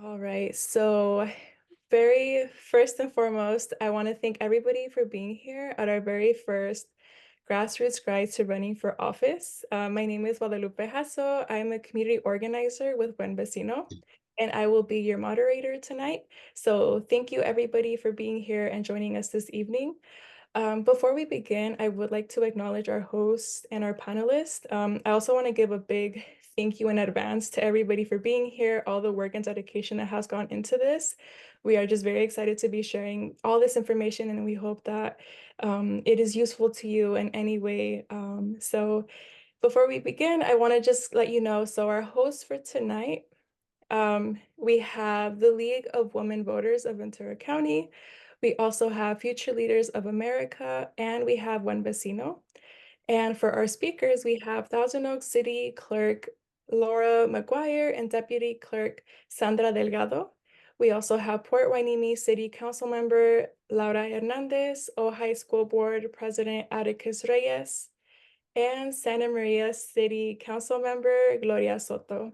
All right. So, very first and foremost, I want to thank everybody for being here at our very first Grassroots Guide to Running for Office. My name is Guadalupe Jasso. I'm a community organizer with Buen Vecino, and I will be your moderator tonight. So, thank you everybody for being here and joining us this evening. Before we begin, I would like to acknowledge our hosts and our panelists. I also want to give a big thank you in advance to everybody for being here, all the work and dedication that has gone into this. We are just very excited to be sharing all this information, and we hope that it is useful to you in any way. So before we begin, I want to just let you know, so our hosts for tonight, we have the League of Women Voters of Ventura County. We also have Future Leaders of America, and we have Buen Vecino. And for our speakers, we have Thousand Oaks City Clerk Laura Maguire and Deputy Clerk Sandra Delgado. We also have Port Hueneme City Council Member Laura Hernandez, Ojai School Board President Atticus Reyes, and Santa Maria City Council Member Gloria Soto.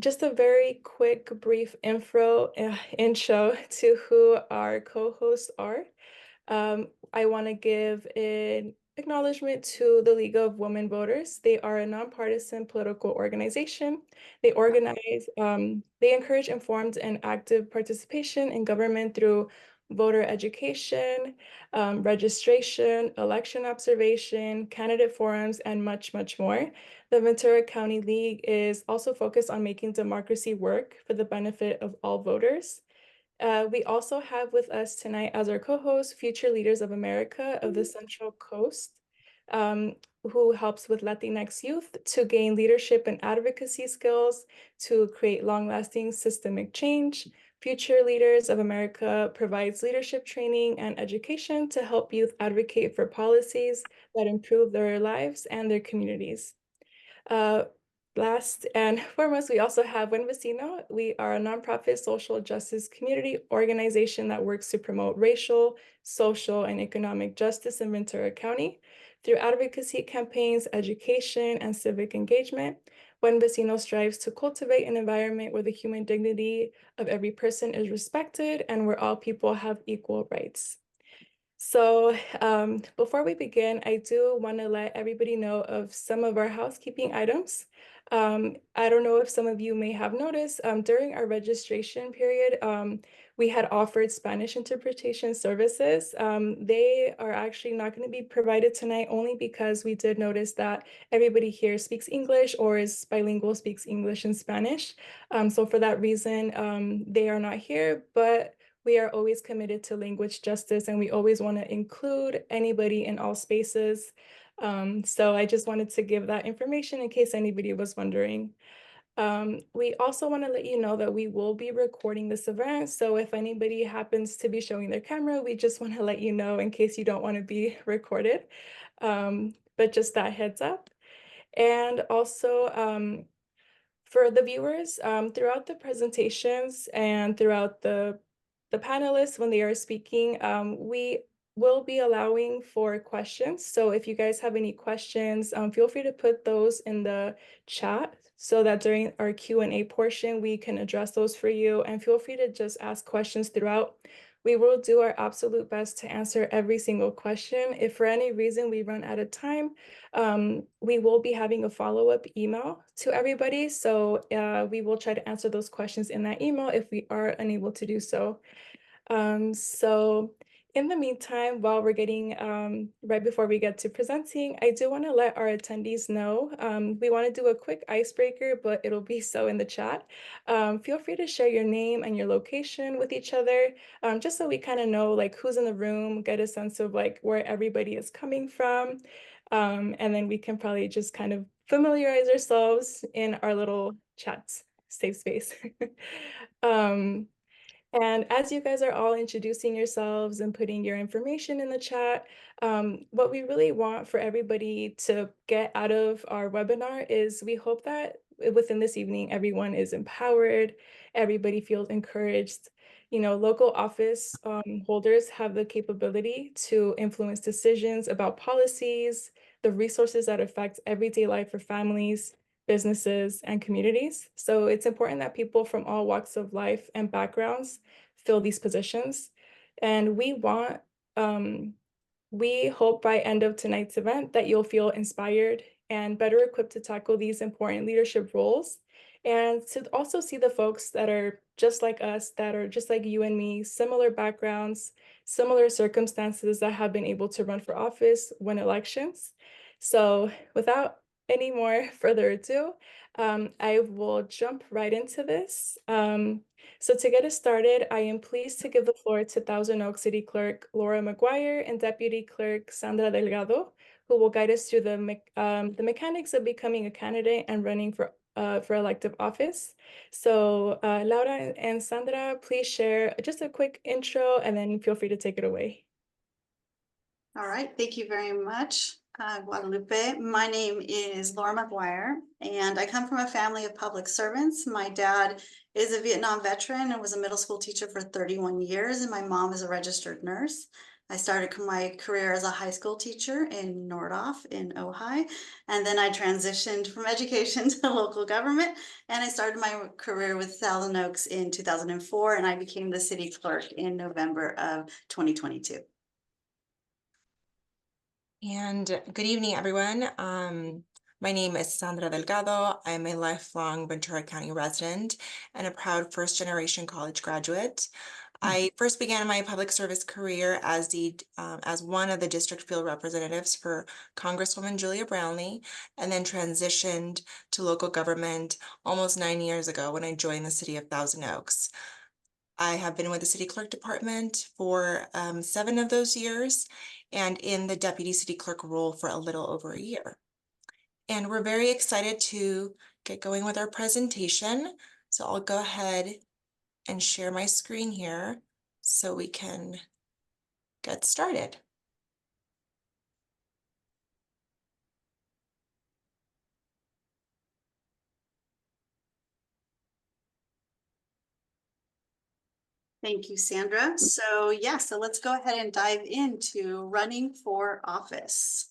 Just a very quick, brief intro to who our co-hosts are. I want to give an acknowledgement to the League of Women Voters. They are a nonpartisan political organization. They encourage informed and active participation in government through voter education, registration, election observation, candidate forums, and much, much more. The Ventura County League is also focused on making democracy work for the benefit of all voters. We also have with us tonight as our co-host, Future Leaders of America of the Central Coast, who helps with Latinx youth to gain leadership and advocacy skills to create long-lasting systemic change. Future Leaders of America provides leadership training and education to help youth advocate for policies that improve their lives and their communities. Uh, Last and foremost, we also have Buen Vecino. We are a nonprofit social justice community organization that works to promote racial, social, and economic justice in Ventura County through advocacy campaigns, education, and civic engagement. Buen Vecino strives to cultivate an environment where the human dignity of every person is respected and where all people have equal rights. So before we begin, I do want to let everybody know of some of our housekeeping items. I don't know if some of you may have noticed during our registration period, we had offered Spanish interpretation services. They are actually not going to be provided tonight only because we did notice that everybody here speaks English or is bilingual, speaks English and Spanish. So for that reason, they are not here, but we are always committed to language justice, and we always want to include anybody in all spaces. So I just wanted to give that information in case anybody was wondering. We also want to let you know that we will be recording this event. So if anybody happens to be showing their camera, we just want to let you know in case you don't want to be recorded. But just that heads up. And also, for the viewers, throughout the presentations and throughout the panelists, when they are speaking, we will be allowing for questions. So if you guys have any questions, feel free to put those in the chat so that during our Q&A portion, we can address those for you. And feel free to just ask questions throughout. We will do our absolute best to answer every single question. If for any reason we run out of time, we will be having a follow-up email to everybody. So we will try to answer those questions in that email if we are unable to do so. So in the meantime, while we're getting right before we get to presenting, I do want to let our attendees know we want to do a quick icebreaker, but it'll be so in the chat. Feel free to share your name and your location with each other, just so we kind of know like who's in the room, get a sense of like where everybody is coming from. And then we can probably just kind of familiarize ourselves in our little chat safe space. And as you guys are all introducing yourselves and putting your information in the chat, what we really want for everybody to get out of our webinar is we hope that within this evening, everyone is empowered, everybody feels encouraged. You know, local office holders have the capability to influence decisions about policies, the resources that affect everyday life for families, businesses, and communities. So it's important that people from all walks of life and backgrounds fill these positions. And we hope by end of tonight's event that you'll feel inspired and better equipped to tackle these important leadership roles, and to also see the folks that are just like us, that are just like you and me, similar backgrounds, similar circumstances, that have been able to run for office, win elections. So without any more further ado, I will jump right into this. So to get us started, I am pleased to give the floor to Thousand Oaks City Clerk Laura Maguire and Deputy Clerk Sandra Delgado, who will guide us through the mechanics of becoming a candidate and running for elective office. So Laura and Sandra, please share just a quick intro and then feel free to take it away. All right, thank you very much, Guadalupe. My name is Laura Maguire, and I come from a family of public servants. My dad is a Vietnam veteran and was a middle school teacher for 31 years, and my mom is a registered nurse. I started my career as a high school teacher in Nordhoff in Ojai, and then I transitioned from education to local government, and I started my career with Thousand Oaks in 2004, and I became the city clerk in November of 2022. And good evening, everyone. My name is Sandra Delgado. I'm a lifelong Ventura County resident and a proud first-generation college graduate. I first began my public service career as one of the district field representatives for Congresswoman Julia Brownlee, and then transitioned to local government almost 9 years ago when I joined the city of Thousand Oaks. I have been with the city clerk department for 7 of those years, and in the deputy city clerk role for a little over a year. And we're very excited to get going with our presentation. So I'll go ahead and share my screen here so we can get started. Thank you, Sandra. So let's go ahead and dive into running for office.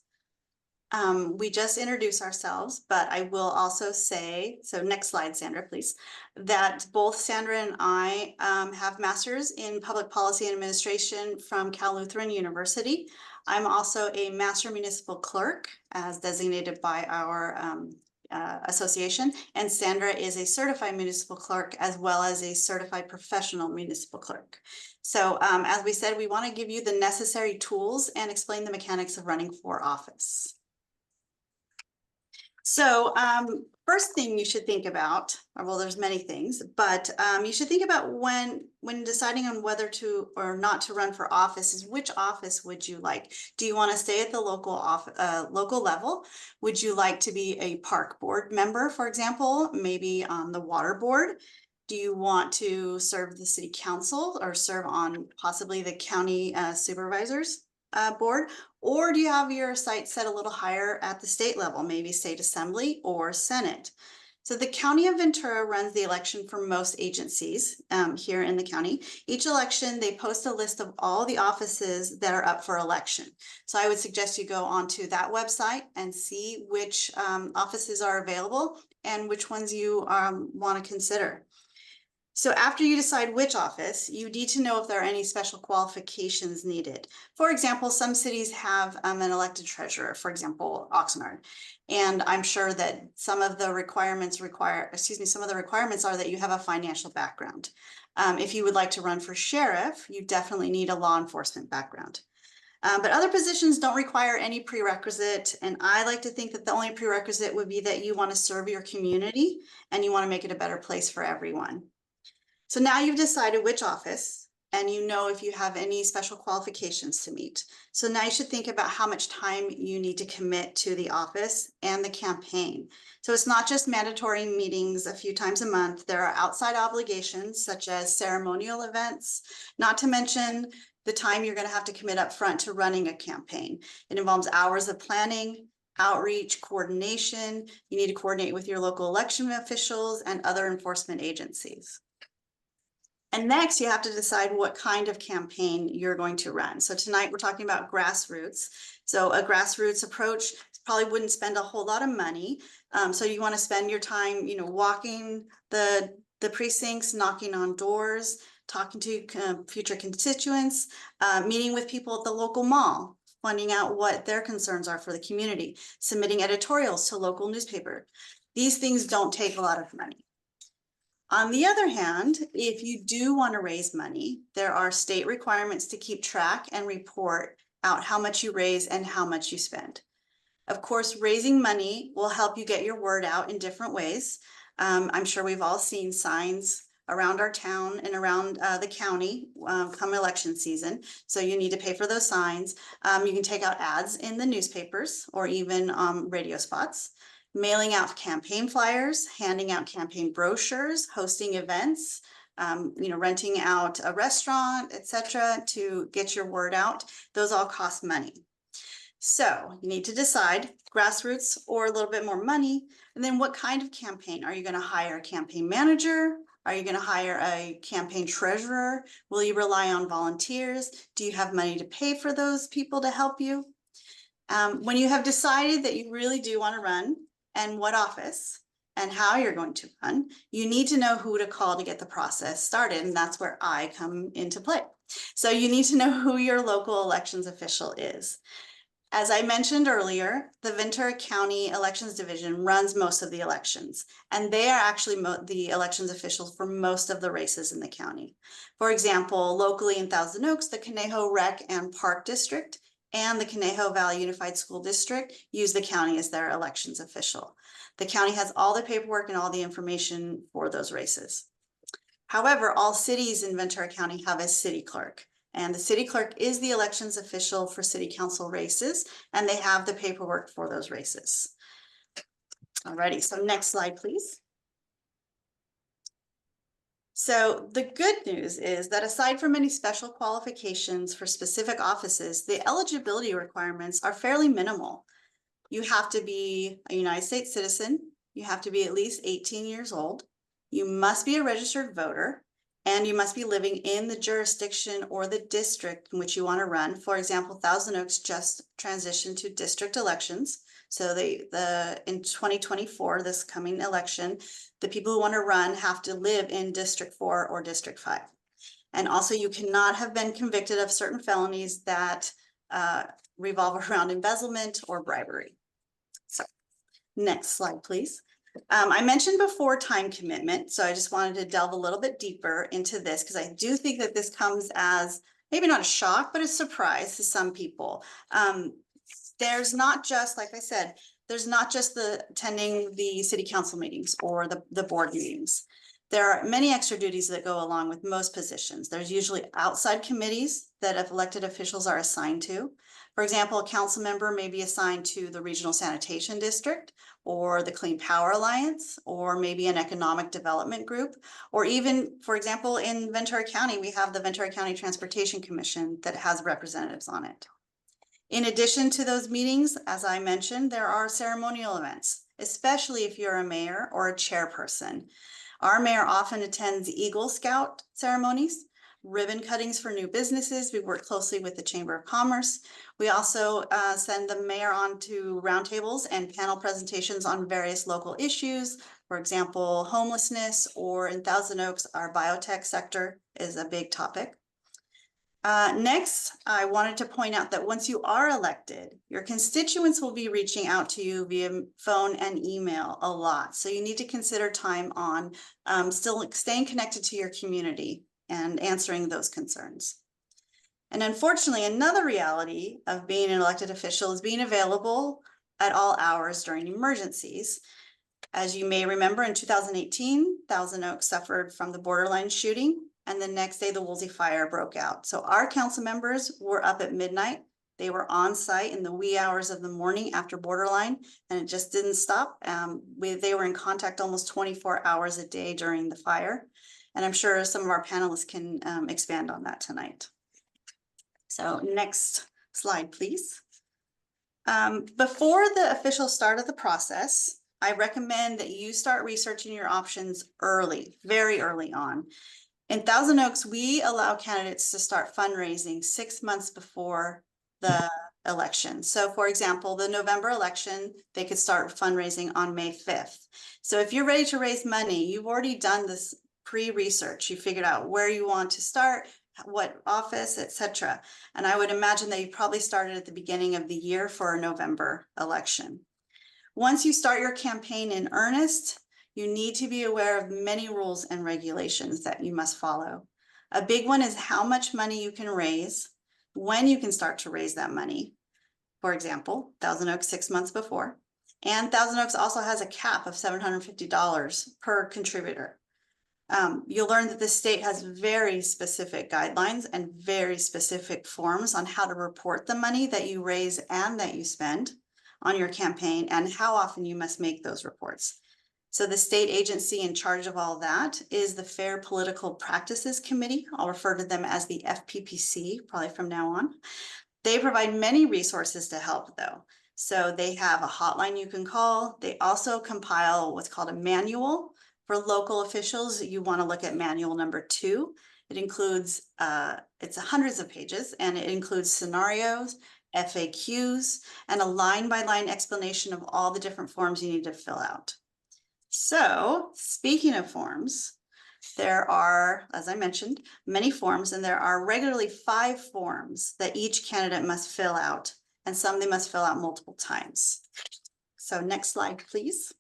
We just introduced ourselves, but I will also say, so next slide, Sandra, please, that both Sandra and I have masters in public policy and administration from Cal Lutheran University. I'm also a master municipal clerk as designated by our association, and Sandra is a certified municipal clerk as well as a certified professional municipal clerk. So as we said, we want to give you the necessary tools and explain the mechanics of running for office. So first thing you should think about, well, there's many things, but you should think about when deciding on whether to or not to run for office is which office would you like? Do you want to stay at the local level? Would you like to be a park board member, for example, maybe on the water board? Do you want to serve the city council or serve on possibly the county supervisors board? Or do you have your sights set a little higher at the state level, maybe state assembly or Senate? So the County of Ventura runs the election for most agencies here in the county. Each election, they post a list of all the offices that are up for election. So I would suggest you go onto that website and see which offices are available and which ones you want to consider. So after you decide which office, you need to know if there are any special qualifications needed. For example, some cities have an elected treasurer, for example, Oxnard. And I'm sure that some of the requirements are that you have a financial background. If you would like to run for sheriff, you definitely need a law enforcement background. But other positions don't require any prerequisite. And I like to think that the only prerequisite would be that you want to serve your community and you want to make it a better place for everyone. So now you've decided which office and you know if you have any special qualifications to meet. So now you should think about how much time you need to commit to the office and the campaign. So it's not just mandatory meetings a few times a month. There are outside obligations such as ceremonial events, not to mention the time you're going to have to commit up front to running a campaign. It involves hours of planning, outreach, coordination. You need to coordinate with your local election officials and other enforcement agencies. And next, you have to decide what kind of campaign you're going to run. So tonight we're talking about grassroots. So a grassroots approach probably wouldn't spend a whole lot of money. So you want to spend your time, walking the precincts, knocking on doors, talking to future constituents, meeting with people at the local mall, finding out what their concerns are for the community, submitting editorials to local newspaper. These things don't take a lot of money. On the other hand, if you do want to raise money, there are state requirements to keep track and report out how much you raise and how much you spend. Of course, raising money will help you get your word out in different ways. I'm sure we've all seen signs around our town and around the county come election season. So you need to pay for those signs. You can take out ads in the newspapers or even radio spots, mailing out campaign flyers, handing out campaign brochures, hosting events, renting out a restaurant, etc., to get your word out. Those all cost money. So you need to decide grassroots or a little bit more money. And then what kind of campaign? Are you going to hire a campaign manager? Are you going to hire a campaign treasurer? Will you rely on volunteers? Do you have money to pay for those people to help you? When you have decided that you really do want to run and what office and how you're going to run, you need to know who to call to get the process started. And that's where I come into play. So you need to know who your local elections official is. As I mentioned earlier, the Ventura County Elections Division runs most of the elections, and they are actually the elections officials for most of the races in the county. For example, locally in Thousand Oaks, the Conejo Rec and Park District and the Conejo Valley Unified School District use the county as their elections official. The county has all the paperwork and all the information for those races. However, all cities in Ventura County have a city clerk. And the city clerk is the elections official for city council races, and they have the paperwork for those races. Alrighty, so next slide, please. So the good news is that aside from any special qualifications for specific offices, the eligibility requirements are fairly minimal. You have to be a United States citizen. You have to be at least 18 years old. You must be a registered voter. And you must be living in the jurisdiction or the district in which you want to run. For example, Thousand Oaks just transitioned to district elections. So in 2024, this coming election, the people who want to run have to live in District 4 or District 5. And also you cannot have been convicted of certain felonies that revolve around embezzlement or bribery. So next slide, please. I mentioned before time commitment, so I just wanted to delve a little bit deeper into this because I do think that this comes as maybe not a shock, but a surprise to some people. There's not just, like I said, there's not just the attending the city council meetings or the board meetings. There are many extra duties that go along with most positions. There's usually outside committees that elected officials are assigned to. For example, a council member may be assigned to the Regional Sanitation District or the Clean Power Alliance, or maybe an economic development group, or even, for example, in Ventura County, we have the Ventura County Transportation Commission that has representatives on it. In addition to those meetings, as I mentioned, there are ceremonial events, especially if you're a mayor or a chairperson. Our mayor often attends Eagle Scout ceremonies, ribbon cuttings for new businesses. We work closely with the Chamber of Commerce. We also send the mayor on to roundtables and panel presentations on various local issues. For example, homelessness, or in Thousand Oaks, our biotech sector is a big topic. Next, I wanted to point out that once you are elected, your constituents will be reaching out to you via phone and email a lot. So you need to consider time on still staying connected to your community and answering those concerns. And unfortunately, another reality of being an elected official is being available at all hours during emergencies. As you may remember, in 2018, Thousand Oaks suffered from the borderline shooting, and the next day the Woolsey fire broke out. So our council members were up at midnight. They were on site in the wee hours of the morning after borderline, and it just didn't stop. They were in contact almost 24 hours a day during the fire. And I'm sure some of our panelists can expand on that tonight. So next slide, please. Before the official start of the process, I recommend that you start researching your options early, very early on. In Thousand Oaks, we allow candidates to start fundraising 6 months before the election. So for example, the November election, they could start fundraising on May 5th. So if you're ready to raise money, you've already done this pre-research. You figured out where you want to start, what office, etc. And I would imagine that you probably started at the beginning of the year for a November election. Once you start your campaign in earnest, you need to be aware of many rules and regulations that you must follow. A big one is how much money you can raise, when you can start to raise that money. For example, Thousand Oaks 6 months before. And Thousand Oaks also has a cap of $750 per contributor. You'll learn that the state has very specific guidelines and very specific forms on how to report the money that you raise and that you spend on your campaign and how often you must make those reports. So the state agency in charge of all that is the Fair Political Practices Committee. I'll refer to them as the FPPC, probably from now on. They provide many resources to help though. So they have a hotline you can call. They also compile what's called a manual for local officials. You want to look at manual number 2. It includes, it's hundreds of pages, and it includes scenarios, FAQs, and a line-by-line explanation of all the different forms you need to fill out. So speaking of forms, there are, as I mentioned, many forms, and there are regularly 5 forms that each candidate must fill out, and some they must fill out multiple times. So next slide, please.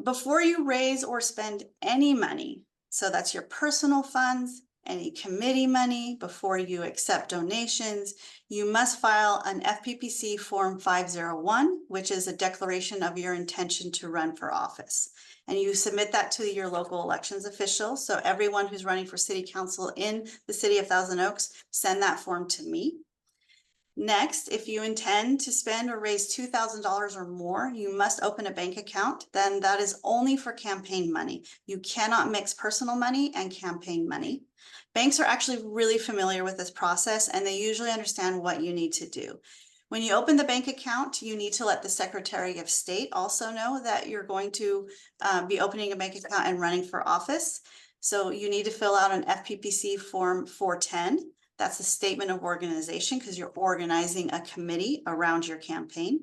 Before you raise or spend any money, so that's your personal funds, any committee money, before you accept donations, you must file an FPPC Form 501, which is a declaration of your intention to run for office. And you submit that to your local elections official. So everyone who's running for city council in the city of Thousand Oaks, send that form to me. Next, if you intend to spend or raise $2,000 or more, you must open a bank account. Then that is only for campaign money. You cannot mix personal money and campaign money. Banks are actually really familiar with this process, and they usually understand what you need to do. When you open the bank account, you need to let the Secretary of State also know that you're going to be opening a bank account and running for office. So you need to fill out an FPPC Form 410. That's a statement of organization because you're organizing a committee around your campaign.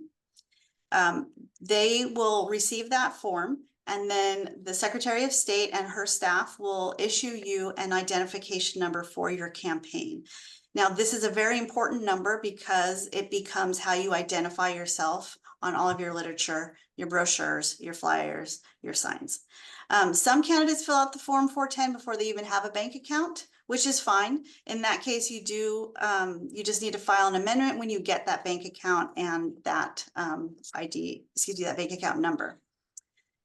They will receive that form, and then the Secretary of State and her staff will issue you an identification number for your campaign. Now, this is a very important number because it becomes how you identify yourself on all of your literature, your brochures, your flyers, your signs. Some candidates fill out the Form 410 before they even have a bank account, which is fine. In that case, you just need to file an amendment when you get that bank account and that that bank account number.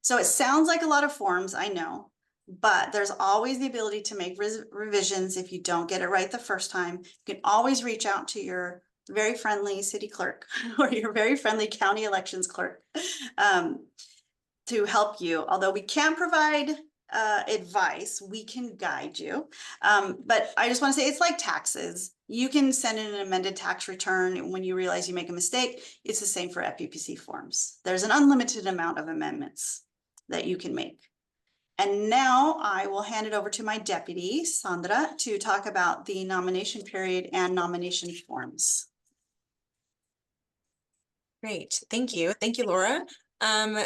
So it sounds like a lot of forms, I know, but there's always the ability to make revisions if you don't get it right the first time. You can always reach out to your very friendly city clerk or your very friendly county elections clerk to help you. Although we can't provide advice, we can guide you. But I just want to say it's like taxes. You can send in an amended tax return when you realize you make a mistake. It's the same for FPPC forms. There's an unlimited amount of amendments that you can make. And now I will hand it over to my deputy, Sandra, to talk about the nomination period and nomination forms. Great, thank you. Thank you, Laura.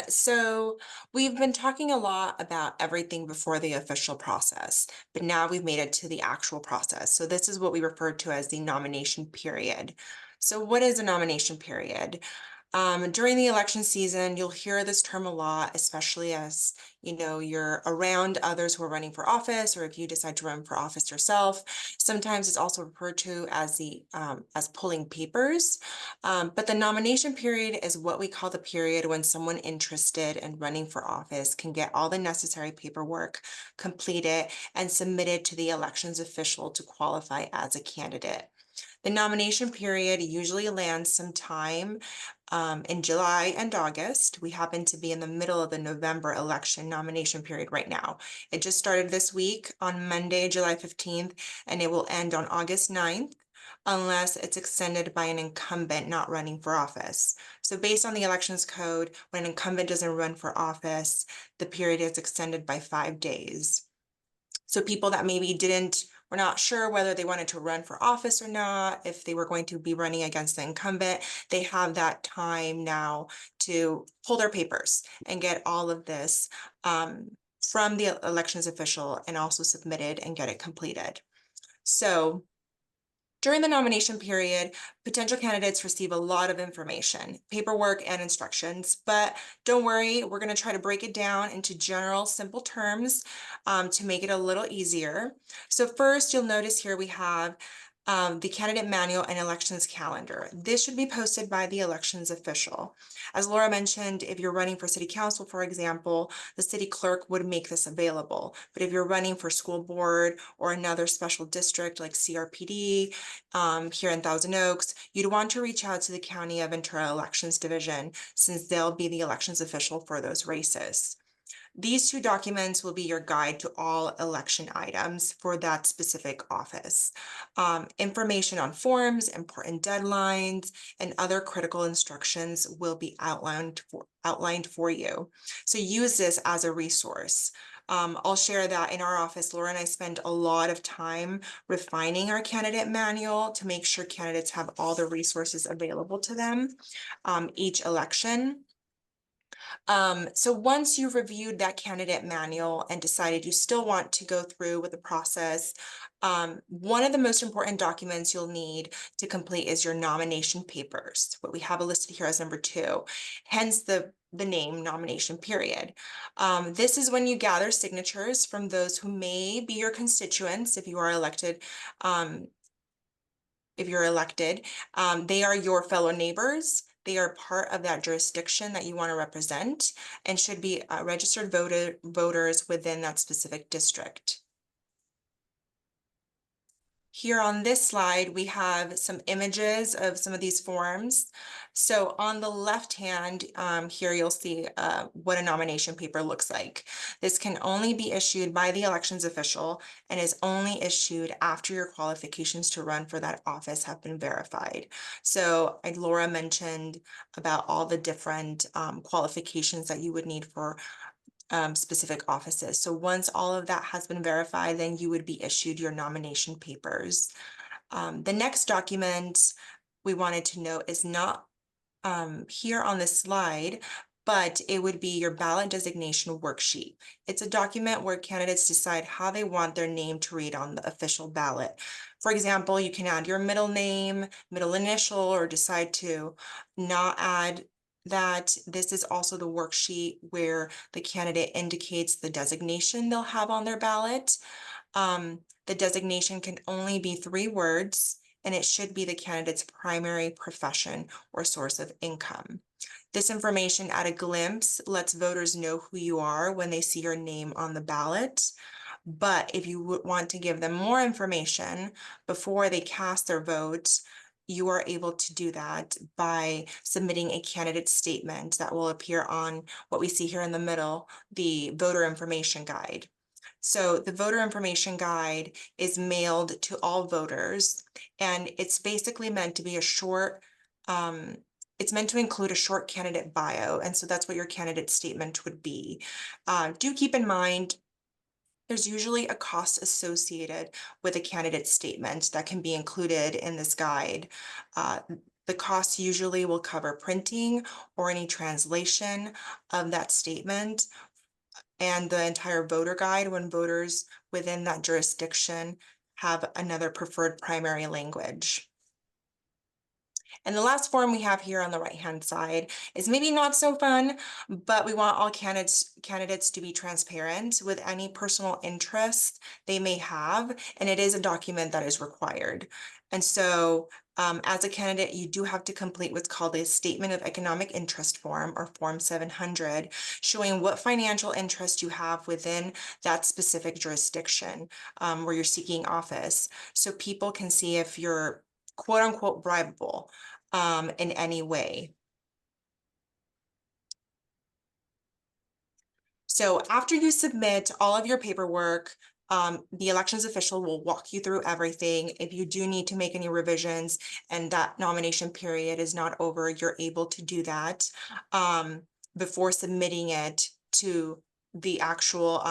So we've been talking a lot about everything before the official process, but now we've made it to the actual process. So this is what we refer to as the nomination period. So what is a nomination period? During the election season, you'll hear this term a lot, especially as you're around others who are running for office, or if you decide to run for office yourself. Sometimes it's also referred to as the as pulling papers. But the nomination period is what we call the period when someone interested in running for office can get all the necessary paperwork completed and submitted to the elections official to qualify as a candidate. The nomination period usually lands sometime in July and August. We happen to be in the middle of the November election nomination period right now. It just started this week on Monday, July 15th, and it will end on August 9th, unless it's extended by an incumbent not running for office. So based on the elections code, when an incumbent doesn't run for office, the period is extended by 5 days. So people that maybe didn't were not sure whether they wanted to run for office or not, if they were going to be running against the incumbent, they have that time now to pull their papers and get all of this from the elections official and also submit it and get it completed. So during the nomination period, potential candidates receive a lot of information, paperwork and instructions, but don't worry, we're going to try to break it down into general, simple terms to make it a little easier. So first, you'll notice here we have the candidate manual and elections calendar. This should be posted by the elections official. As Laura mentioned, if you're running for city council, for example, the city clerk would make this available. But if you're running for school board or another special district like CRPD here in Thousand Oaks, you'd want to reach out to the County of Ventura Elections Division since they'll be the elections official for those races. These two documents will be your guide to all election items for that specific office. Information on forms, important deadlines, and other critical instructions will be outlined for you. So use this as a resource. I'll share that in our office, Laura and I spend a lot of time refining our candidate manual to make sure candidates have all the resources available to them each election. So once you've reviewed that candidate manual and decided you still want to go through with the process, one of the most important documents you'll need to complete is your nomination papers. What we have listed here as number 2, hence the name nomination period. This is when you gather signatures from those who may be your constituents if you are elected. They are your fellow neighbors. They are part of that jurisdiction that you want to represent and should be registered voters within that specific district. Here on this slide, we have some images of some of these forms. So on the left hand, here you'll see what a nomination paper looks like. This can only be issued by the elections official and is only issued after your qualifications to run for that office have been verified. So Laura mentioned about all the different qualifications that you would need for specific offices. So once all of that has been verified, then you would be issued your nomination papers. The next document we wanted to note is not here on this slide, but it would be your ballot designation worksheet. It's a document where candidates decide how they want their name to read on the official ballot. For example, you can add your middle name, middle initial, or decide to not add that. This is also the worksheet where the candidate indicates the designation they'll have on their ballot. The designation can only be 3 words, and it should be the candidate's primary profession or source of income. This information at a glimpse lets voters know who you are when they see your name on the ballot. But if you would want to give them more information before they cast their vote, you are able to do that by submitting a candidate statement that will appear on what we see here in the middle, the voter information guide. So the voter information guide is mailed to all voters, and it's basically meant to be a short, it's meant to include a short candidate bio. And so that's what your candidate statement would be. Do keep in mind, there's usually a cost associated with a candidate statement that can be included in this guide. The cost usually will cover printing or any translation of that statement and the entire voter guide when voters within that jurisdiction have another preferred primary language. And the last form we have here on the right-hand side is maybe not so fun, but we want all candidates to be transparent with any personal interest they may have, and it is a document that is required. And so as a candidate, you do have to complete what's called a Statement of Economic Interest form, or Form 700, showing what financial interest you have within that specific jurisdiction where you're seeking office, so people can see if you're quote unquote bribable in any way. So after you submit all of your paperwork, the elections official will walk you through everything. If you do need to make any revisions and that nomination period is not over, you're able to do that before submitting it to the actual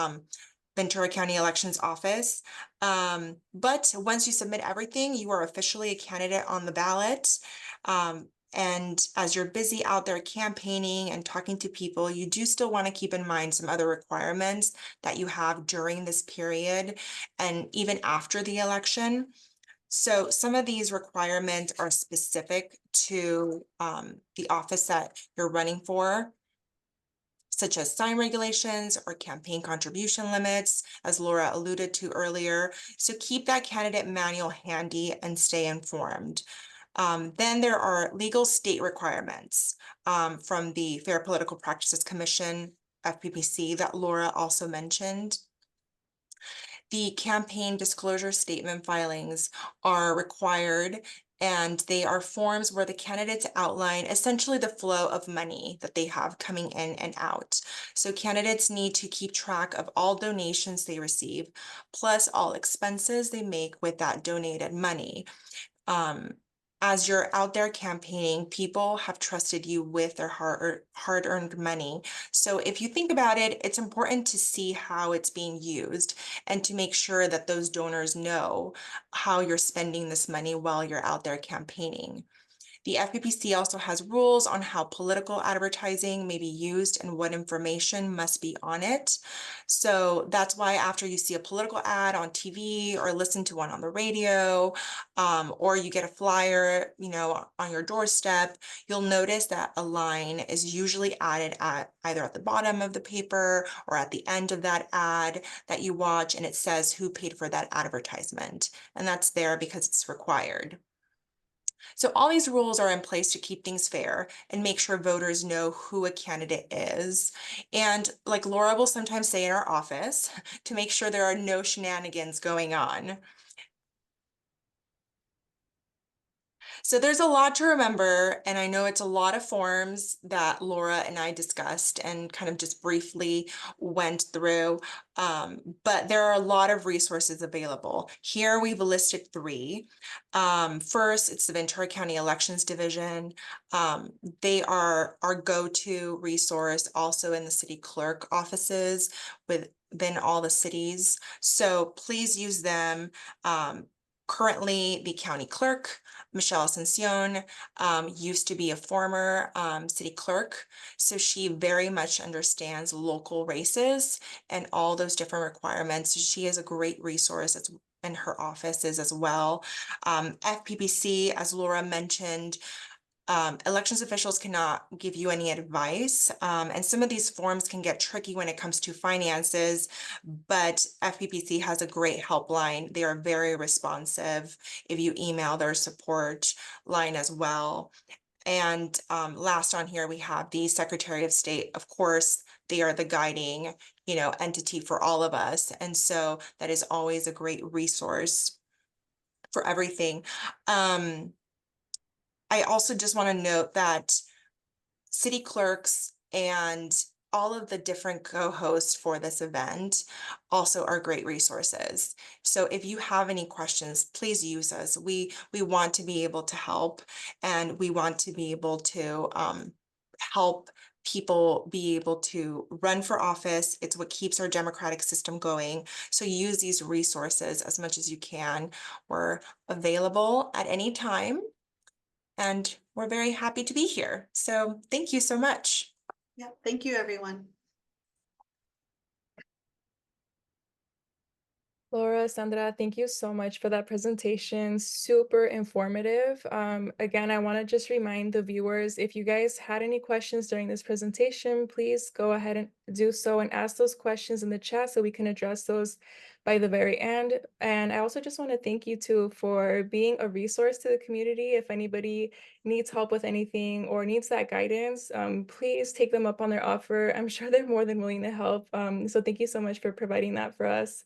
Ventura County Elections Office. But once you submit everything, you are officially a candidate on the ballot. And as you're busy out there campaigning and talking to people, you do still want to keep in mind some other requirements that you have during this period and even after the election. So some of these requirements are specific to the office that you're running for, such as sign regulations or campaign contribution limits, as Laura alluded to earlier. So keep that candidate manual handy and stay informed. Then there are legal state requirements from the Fair Political Practices Commission, FPPC, that Laura also mentioned. The campaign disclosure statement filings are required, and they are forms where the candidates outline essentially the flow of money that they have coming in and out. So candidates need to keep track of all donations they receive, plus all expenses they make with that donated money. As you're out there campaigning, people have trusted you with their hard-earned money. So if you think about it, it's important to see how it's being used and to make sure that those donors know how you're spending this money while you're out there campaigning. The FPPC also has rules on how political advertising may be used and what information must be on it. So that's why after you see a political ad on TV or listen to one on the radio, or you get a flyer, on your doorstep, you'll notice that a line is usually added at either at the bottom of the paper or at the end of that ad that you watch, and it says who paid for that advertisement. And that's there because it's required. So all these rules are in place to keep things fair and make sure voters know who a candidate is. And like Laura will sometimes say in our office, to make sure there are no shenanigans going on. So there's a lot to remember, and I know it's a lot of forms that Laura and I discussed and kind of just briefly went through, but there are a lot of resources available. Here we've listed 3. First, it's the Ventura County Elections Division. They are our go-to resource also in the city clerk offices within all the cities. So please use them. Currently, the county clerk, Michelle Asuncion, used to be a former city clerk, so she very much understands local races and all those different requirements. She is a great resource in her offices as well. FPPC, as Laura mentioned, elections officials cannot give you any advice, and some of these forms can get tricky when it comes to finances, but FPPC has a great helpline. They are very responsive if you email their support line as well. And last on here, we have the Secretary of State. Of course, they are the guiding, entity for all of us. And so that is always a great resource for everything. I also just want to note that city clerks and all of the different co-hosts for this event also are great resources. So if you have any questions, please use us. We want to be able to help, and we want to be able to help people be able to run for office. It's what keeps our democratic system going. So use these resources as much as you can. We're available at any time, and we're very happy to be here. So thank you so much. Yeah, thank you, everyone. Laura, Sandra, thank you so much for that presentation. Super informative. Again, I want to just remind the viewers, if you guys had any questions during this presentation, please go ahead and do so and ask those questions in the chat so we can address those by the very end. And I also just want to thank you too for being a resource to the community. If anybody needs help with anything or needs that guidance, please take them up on their offer. I'm sure they're more than willing to help. So thank you so much for providing that for us.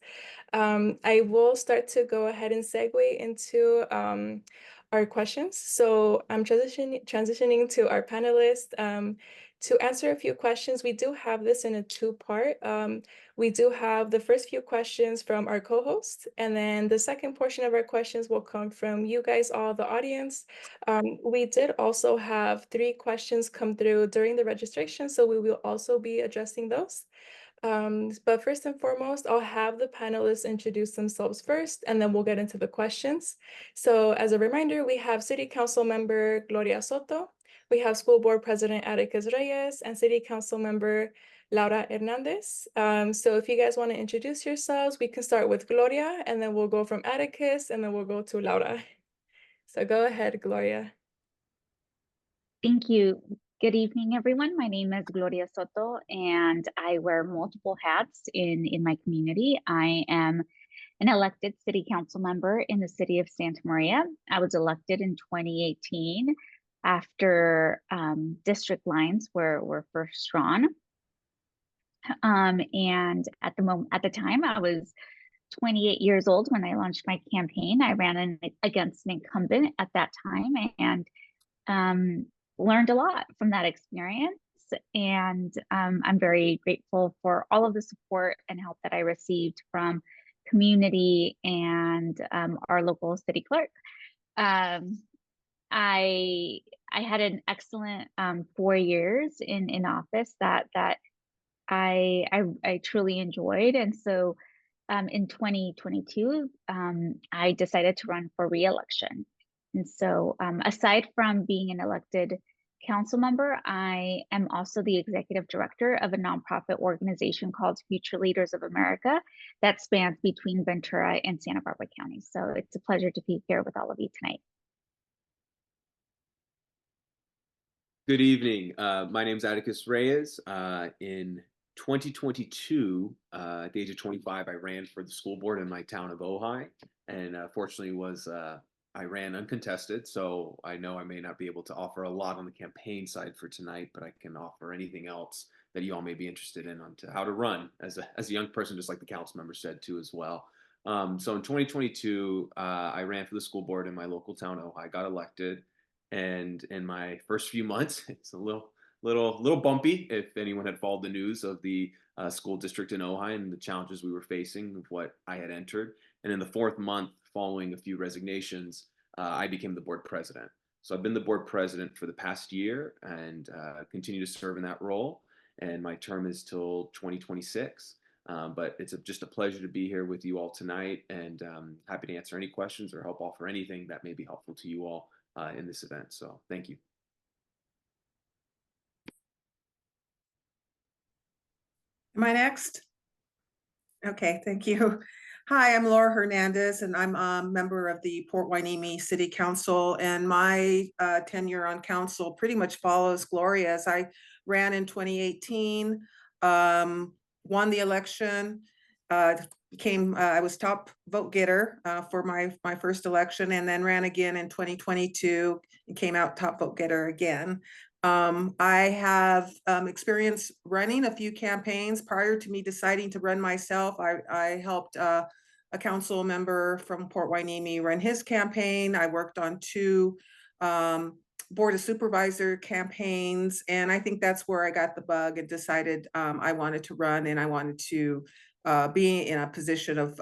I will start to go ahead and segue into our questions. So I'm transitioning to our panelists. To answer a few questions, we do have this in a 2-part. We do have the first few questions from our co-host, and then the second portion of our questions will come from you guys, all the audience. We did also have 3 questions come through during the registration, so we will also be addressing those. But first and foremost, I'll have the panelists introduce themselves first, and then we'll get into the questions. So as a reminder, we have City Council Member Gloria Soto, we have School Board President Atticus Reyes, and City Council Member Laura Hernandez. So if you guys want to introduce yourselves, we can start with Gloria, and then we'll go from Atticus, and then we'll go to Laura. So go ahead, Gloria. Thank you. Good evening, everyone. My name is Gloria Soto, and I wear multiple hats in my community. I am an elected city council member in the city of Santa Maria. I was elected in 2018 after district lines were first drawn. And at the time, I was 28 years old when I launched my campaign. I ran against an incumbent at that time, and learned a lot from that experience. And I'm very grateful for all of the support and help that I received from community and our local city clerk. I had an excellent 4 years in office that I truly enjoyed. And so in 2022, I decided to run for re-election. And so aside from being an elected council member, I am also the executive director of a nonprofit organization called Future Leaders of America that spans between Ventura and Santa Barbara County. So it's a pleasure to be here with all of you tonight. Good evening. My name is Atticus Reyes. In 2022, at the age of 25, I ran for the school board in my town of Ojai, and fortunately I ran uncontested, so I know I may not be able to offer a lot on the campaign side for tonight, but I can offer anything else that you all may be interested in on to how to run as a young person, just like the council member said too as well. So in 2022, I ran for the school board in my local town, Ojai, got elected, and in my first few months, it's a little bumpy. If anyone had followed the news of the school district in Ojai and the challenges we were facing with what I had entered. And in the 4th month, following a few resignations, I became the board president. So I've been the board president for the past year and continue to serve in that role. And my term is till 2026. But it's just a pleasure to be here with you all tonight, and happy to answer any questions or help offer anything that may be helpful to you all in this event. So thank you. Am I next? Okay, thank you. Hi, I'm Laura Hernandez, and I'm a member of the Port Hueneme City Council, and my tenure on council pretty much follows Gloria's. I ran in 2018, won the election, I was top vote getter for my first election, and then ran again in 2022 and came out top vote getter again. I have experience running a few campaigns. Prior to me deciding to run myself, I helped a council member from Port Hueneme run his campaign. I worked on 2 board of supervisor campaigns, and I think that's where I got the bug and decided I wanted to run, and I wanted to be in a position of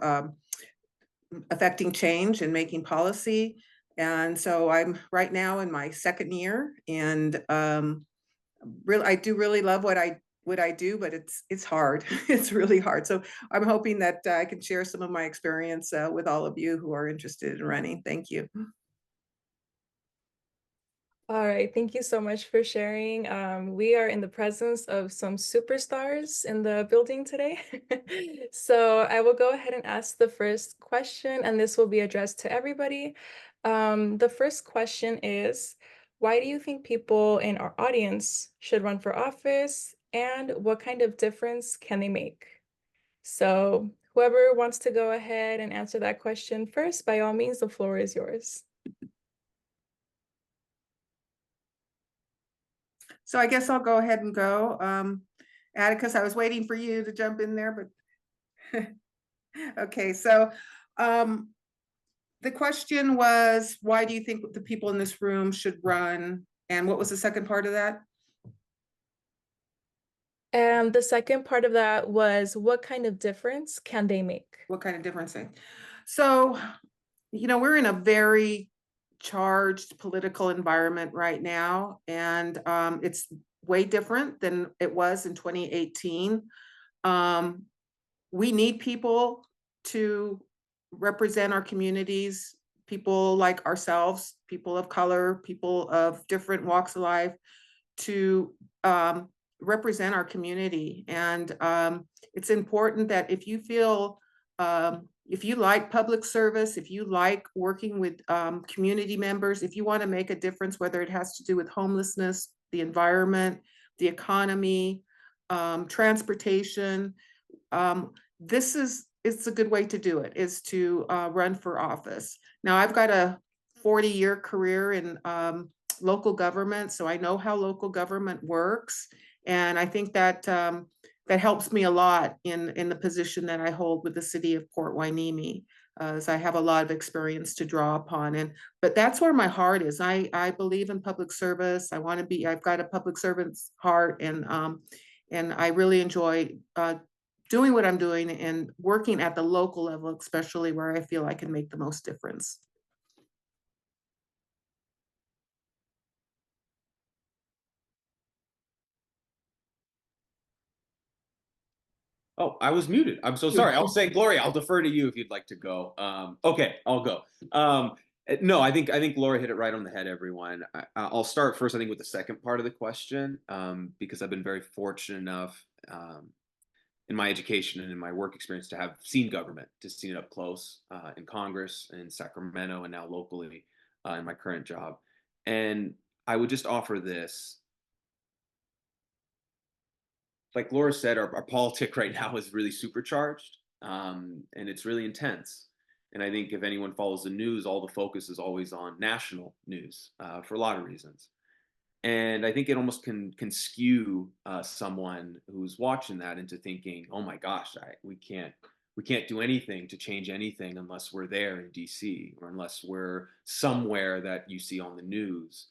affecting change and making policy. And so I'm right now in my 2nd year, and I do really love what I do, but it's hard. It's really hard. So I'm hoping that I can share some of my experience with all of you who are interested in running. Thank you. All right, thank you so much for sharing. We are in the presence of some superstars in the building today. So I will go ahead and ask the first question, and this will be addressed to everybody. The first question is, why do you think people in our audience should run for office, and what kind of difference can they make? So whoever wants to go ahead and answer that question first, by all means, the floor is yours. So I guess I'll go ahead and go. Atticus, I was waiting for you to jump in there, but okay. So the question was, why do you think the people in this room should run? And what was the second part of that? And the second part of that was, what kind of difference can they make? What kind of difference? So, we're in a very charged political environment right now, and it's way different than it was in 2018. We need people to represent our communities, people like ourselves, people of color, people of different walks of life, to represent our community. And it's important that if you feel, if you like public service, if you like working with community members, if you want to make a difference, whether it has to do with homelessness, the environment, the economy, transportation, it's a good way to do it, is to run for office. Now, I've got a 40-year career in local government, so I know how local government works. And I think that that helps me a lot in the position that I hold with the city of Port Hueneme, as I have a lot of experience to draw upon. But that's where my heart is. I believe in public service. I've got a public servant's heart, and I really enjoy doing what I'm doing and working at the local level, especially where I feel I can make the most difference. Oh, I was muted. I'm so sorry. I'll say, Gloria, I'll defer to you if you'd like to go. Okay, I'll go. No, I think Gloria hit it right on the head, everyone. I'll start first, I think, with the second part of the question, because I've been very fortunate enough in my education and in my work experience to have seen government, to seen it up close in Congress, in Sacramento, and now locally in my current job. And I would just offer this. Like Laura said, our politic right now is really supercharged, and it's really intense. And I think if anyone follows the news, all the focus is always on national news for a lot of reasons. And I think it almost can skew someone who's watching that into thinking, "Oh my gosh, we can't do anything to change anything unless we're there in DC, or unless we're somewhere that you see on the news."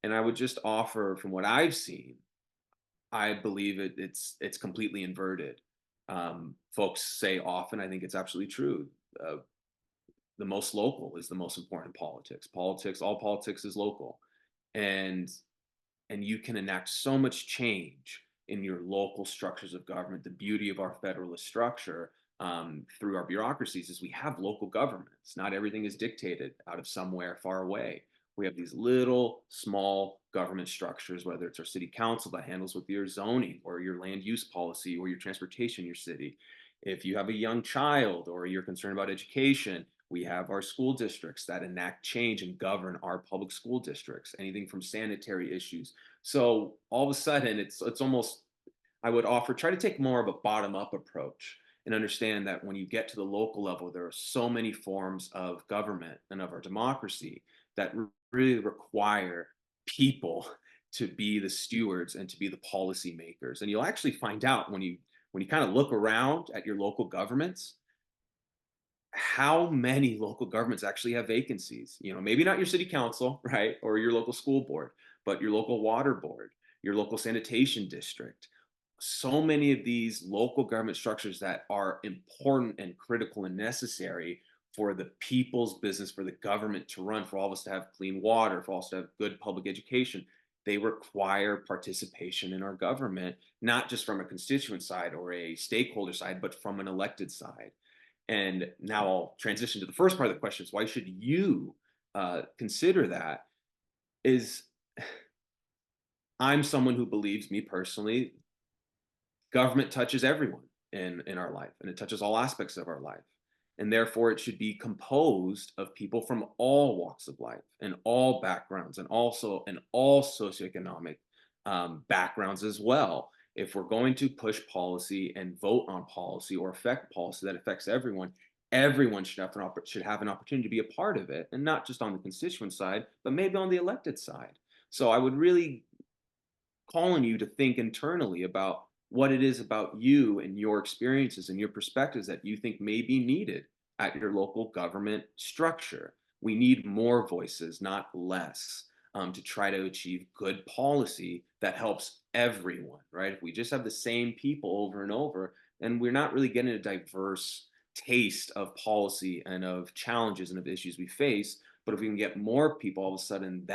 And I would just offer, from what I've seen, I believe it's completely inverted. Folks say often, I think it's absolutely true. The most local is the most important politics. All politics is local, and you can enact so much change in your local structures of government. The beauty of our federalist structure through our bureaucracies is we have local governments. Not everything is dictated out of somewhere far away. We have these little small government structures, whether it's our city council that handles with your zoning or your land use policy or your transportation in your city. If you have a young child or you're concerned about education, we have our school districts that enact change and govern our public school districts, anything from sanitary issues. So all of a sudden, it's almost, I would offer, try to take more of a bottom-up approach and understand that when you get to the local level, there are so many forms of government and of our democracy that really require people to be the stewards and to be the policy makers. And you'll actually find out when you kind of look around at your local governments, how many local governments actually have vacancies. Maybe not your city council, right, or your local school board, but your local water board, your local sanitation district. So many of these local government structures that are important and critical and necessary for the people's business, for the government to run, for all of us to have clean water, for all of us to have good public education, they require participation in our government, not just from a constituent side or a stakeholder side, but from an elected side. And now I'll transition to the first part of the question: is why should you consider that? Is I'm someone who believes, me personally, government touches everyone in our life, and it touches all aspects of our life. And therefore, it should be composed of people from all walks of life and all backgrounds, and also in all socioeconomic backgrounds as well. If we're going to push policy and vote on policy or affect policy that affects everyone, everyone should have an opportunity to be a part of it, and not just on the constituent side, but maybe on the elected side. So I would really call on you to think internally about what it is about you and your experiences and your perspectives that you think may be needed at your local government structure. We need more voices, not less, to try to achieve good policy that helps everyone, right? If we just have the same people over and over, then we're not really getting a diverse taste of policy and of challenges and of issues we face. But if we can get more people, all of a sudden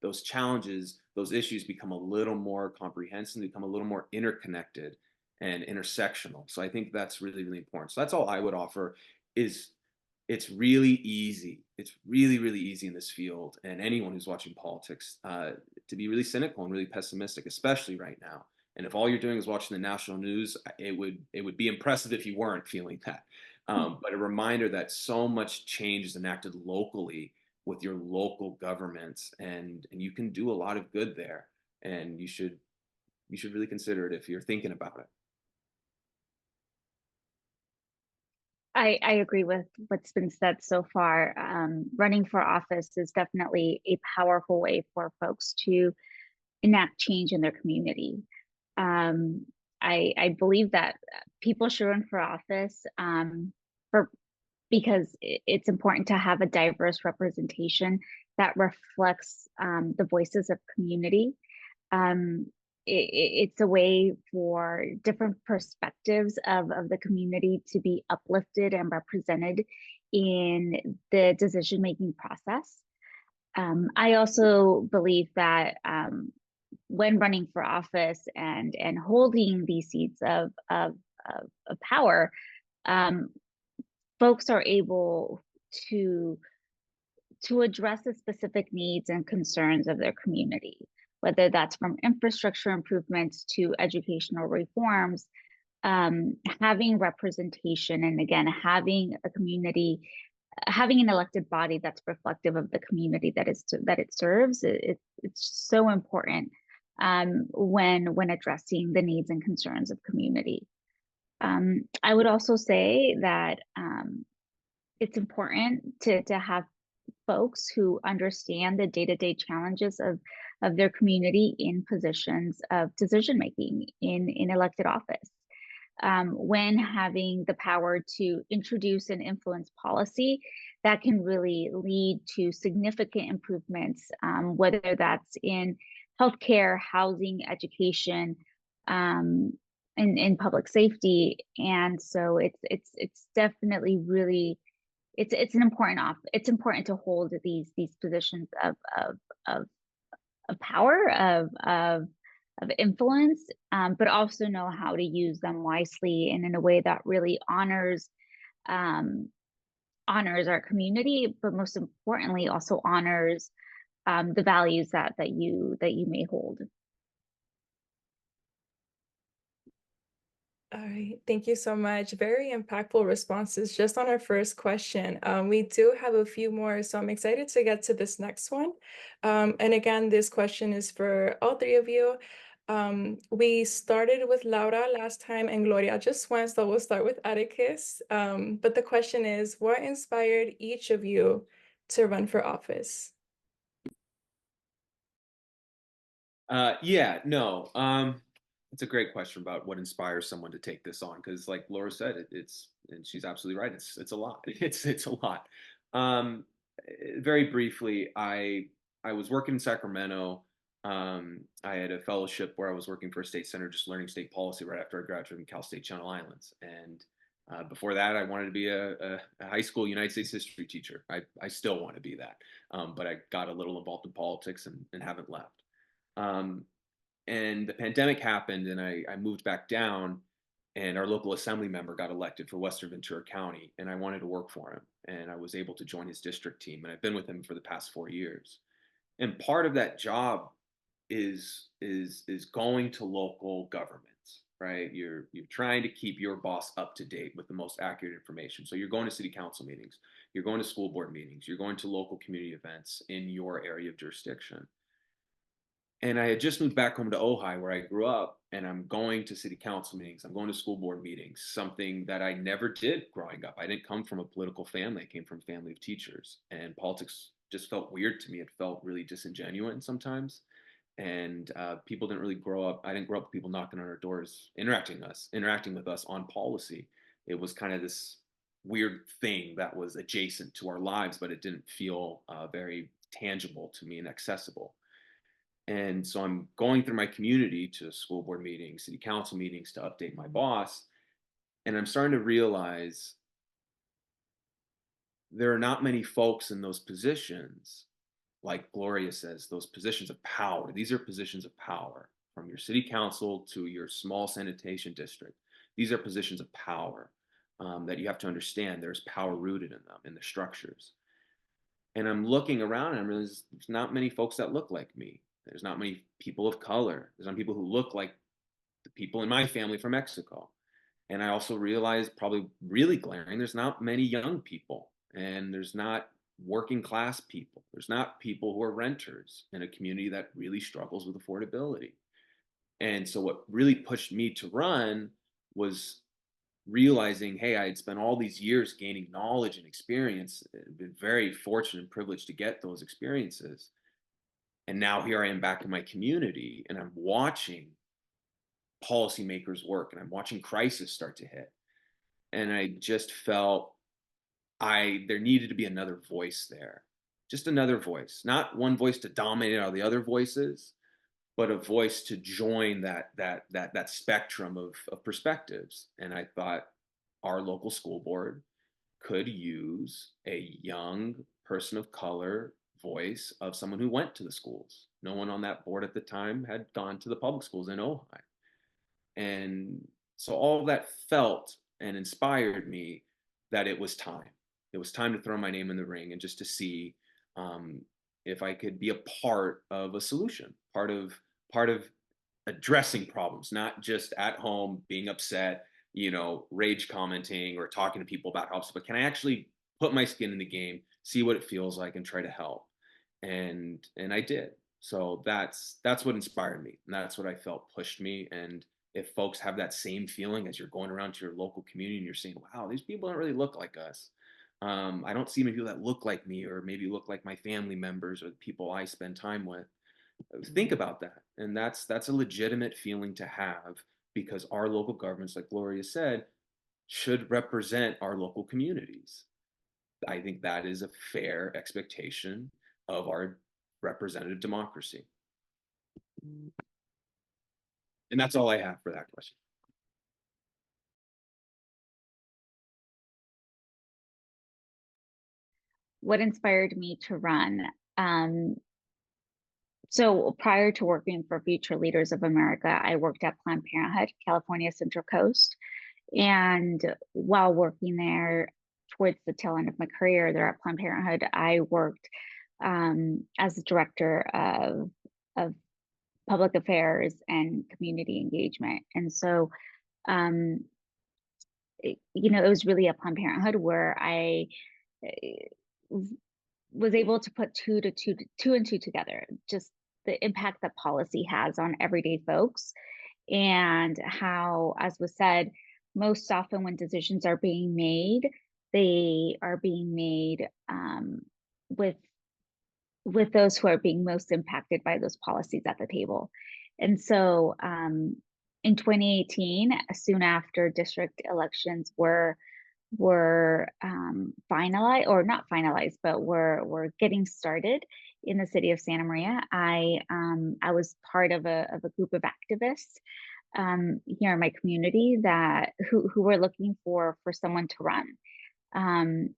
those challenges, those issues become a little more comprehensive, become a little more interconnected. and intersectional. So I think that's really, really important. So that's all I would offer is it's really easy. It's really, really easy in this field, and anyone who's watching politics, to be really cynical and really pessimistic, especially right now. And if all you're doing is watching the national news, it would be impressive if you weren't feeling that. But a reminder that so much change is enacted locally with your local governments, and you can do a lot of good there. And you should really consider it if you're thinking about it. I agree with what's been said so far. Running for office is definitely a powerful way for folks to enact change in their community. I believe that people should run for office for because it's important to have a diverse representation that reflects the voices of community. It's a way for different perspectives of the community to be uplifted and represented in the decision-making process. I also believe that when running for office and holding these seats of power, folks are able to address the specific needs and concerns of their community, whether that's from infrastructure improvements to educational reforms. Having representation, and again, having a community, having an elected body that's reflective of the community that it serves, it's so important when addressing the needs and concerns of community. I would also say that it's important to have folks who understand the day-to-day challenges of their community in positions of decision making in elected office. When having the power to introduce and influence policy that can really lead to significant improvements, whether that's in healthcare, housing, education, in public safety. And so it's definitely really it's an important it's important to hold these positions of power, of influence, but also know how to use them wisely and in a way that really honors our community, but most importantly also honors the values that you may hold. All right, thank you so much. Very impactful responses just on our first question. We do have a few more, so I'm excited to get to this next one. And again, this question is for all three of you. We started with Laura last time and Gloria just went, so we'll start with Atticus. But the question is, what inspired each of you to run for office? It's a great question about what inspires someone to take this on, because like Laura said, and she's absolutely right. It's a lot. It's a lot. Very briefly, I was working in Sacramento. I had a fellowship where I was working for a state center, just learning state policy right after I graduated from Cal State Channel Islands. And before that, I wanted to be a high school United States history teacher. I still want to be that, but I got a little involved in politics and haven't left. And the pandemic happened, and I moved back down, and our local assembly member got elected for Western Ventura County, and I wanted to work for him, and I was able to join his district team, and I've been with him for the past 4 years. And part of that job is going to local governments, right? You're trying to keep your boss up to date with the most accurate information. So you're going to city council meetings, you're going to school board meetings, you're going to local community events in your area of jurisdiction. And I had just moved back home to Ojai, where I grew up, and I'm going to city council meetings. I'm going to school board meetings, something that I never did growing up. I didn't come from a political family. I came from a family of teachers, and politics just felt weird to me. It felt really disingenuous sometimes. And people didn't really grow up. I didn't grow up with people knocking on our doors, interacting with us on policy. It was kind of this weird thing that was adjacent to our lives, but it didn't feel very tangible to me and accessible. And so I'm going through my community to school board meetings, city council meetings to update my boss. And I'm starting to realize there are not many folks in those positions, like Gloria says, those positions of power. These are positions of power from your city council to your small sanitation district. These are positions of power that you have to understand. There's power rooted in them, in the structures. And I'm looking around and there's not many folks that look like me. There's not many people of color. There's not people who look like the people in my family from Mexico. And I also realized, probably really glaring, there's not many young people, and there's not working class people. There's not people who are renters in a community that really struggles with affordability. And so what really pushed me to run was realizing, hey, I had spent all these years gaining knowledge and experience, been very fortunate and privileged to get those experiences. And now here I am back in my community, and I'm watching policymakers work, and I'm watching crisis start to hit. And I just felt there needed to be another voice there. Just another voice, not one voice to dominate all the other voices, but a voice to join that spectrum of perspectives. And I thought our local school board could use a young person of color voice of someone who went to the schools. No one on that board at the time had gone to the public schools in Ojai. And so all that felt and inspired me that it was time. It was time to throw my name in the ring and just to see if I could be a part of a solution, part of addressing problems, not just at home being upset, rage commenting or talking to people about helps, but can I actually put my skin in the game, see what it feels like, and try to help? And I did. So that's what inspired me, and that's what I felt pushed me. And if folks have that same feeling as you're going around to your local community and you're saying, wow, these people don't really look like us. I don't see many people that look like me, or maybe look like my family members or the people I spend time with. Think about that. And that's a legitimate feeling to have, because our local governments, like Gloria said, should represent our local communities. I think that is a fair expectation of our representative democracy. And that's all I have for that question. What inspired me to run? So prior to working for Future Leaders of America, I worked at Planned Parenthood, California Central Coast. And while working there towards the tail end of my career there at Planned Parenthood, I worked as the director of public affairs and community engagement. And so, it was really at Planned Parenthood where I was able to put two and two together, just the impact that policy has on everyday folks, and how, as was said, most often when decisions are being made, they are being made with those who are being most impacted by those policies at the table. And so in 2018, soon after district elections were finalized, or not finalized, but were getting started in the city of Santa Maria, I was part of a group of activists here in my community who were looking for someone to run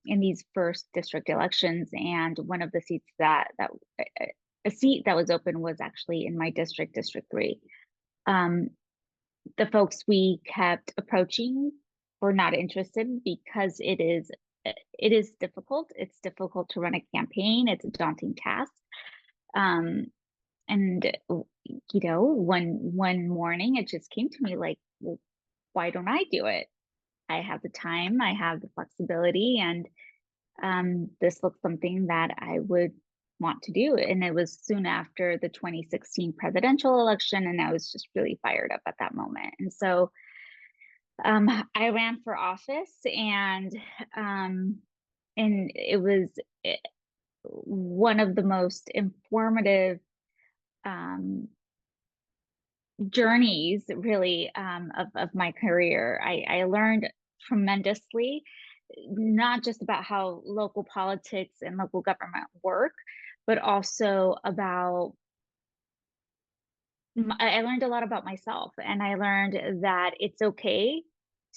in these first district elections. And one of the seats a seat that was open was actually in my district, District 3. The folks we kept approaching were not interested because it is difficult. It's difficult to run a campaign. It's a daunting task. And one morning it just came to me like, well, why don't I do it? I have the time, I have the flexibility, and this looks something that I would want to do. And it was soon after the 2016 presidential election, and I was just really fired up at that moment. And so I ran for office, and it was one of the most informative journeys, really, of my career. I learned tremendously, not just about how local politics and local government work, but also about I learned a lot about myself, and I learned that it's okay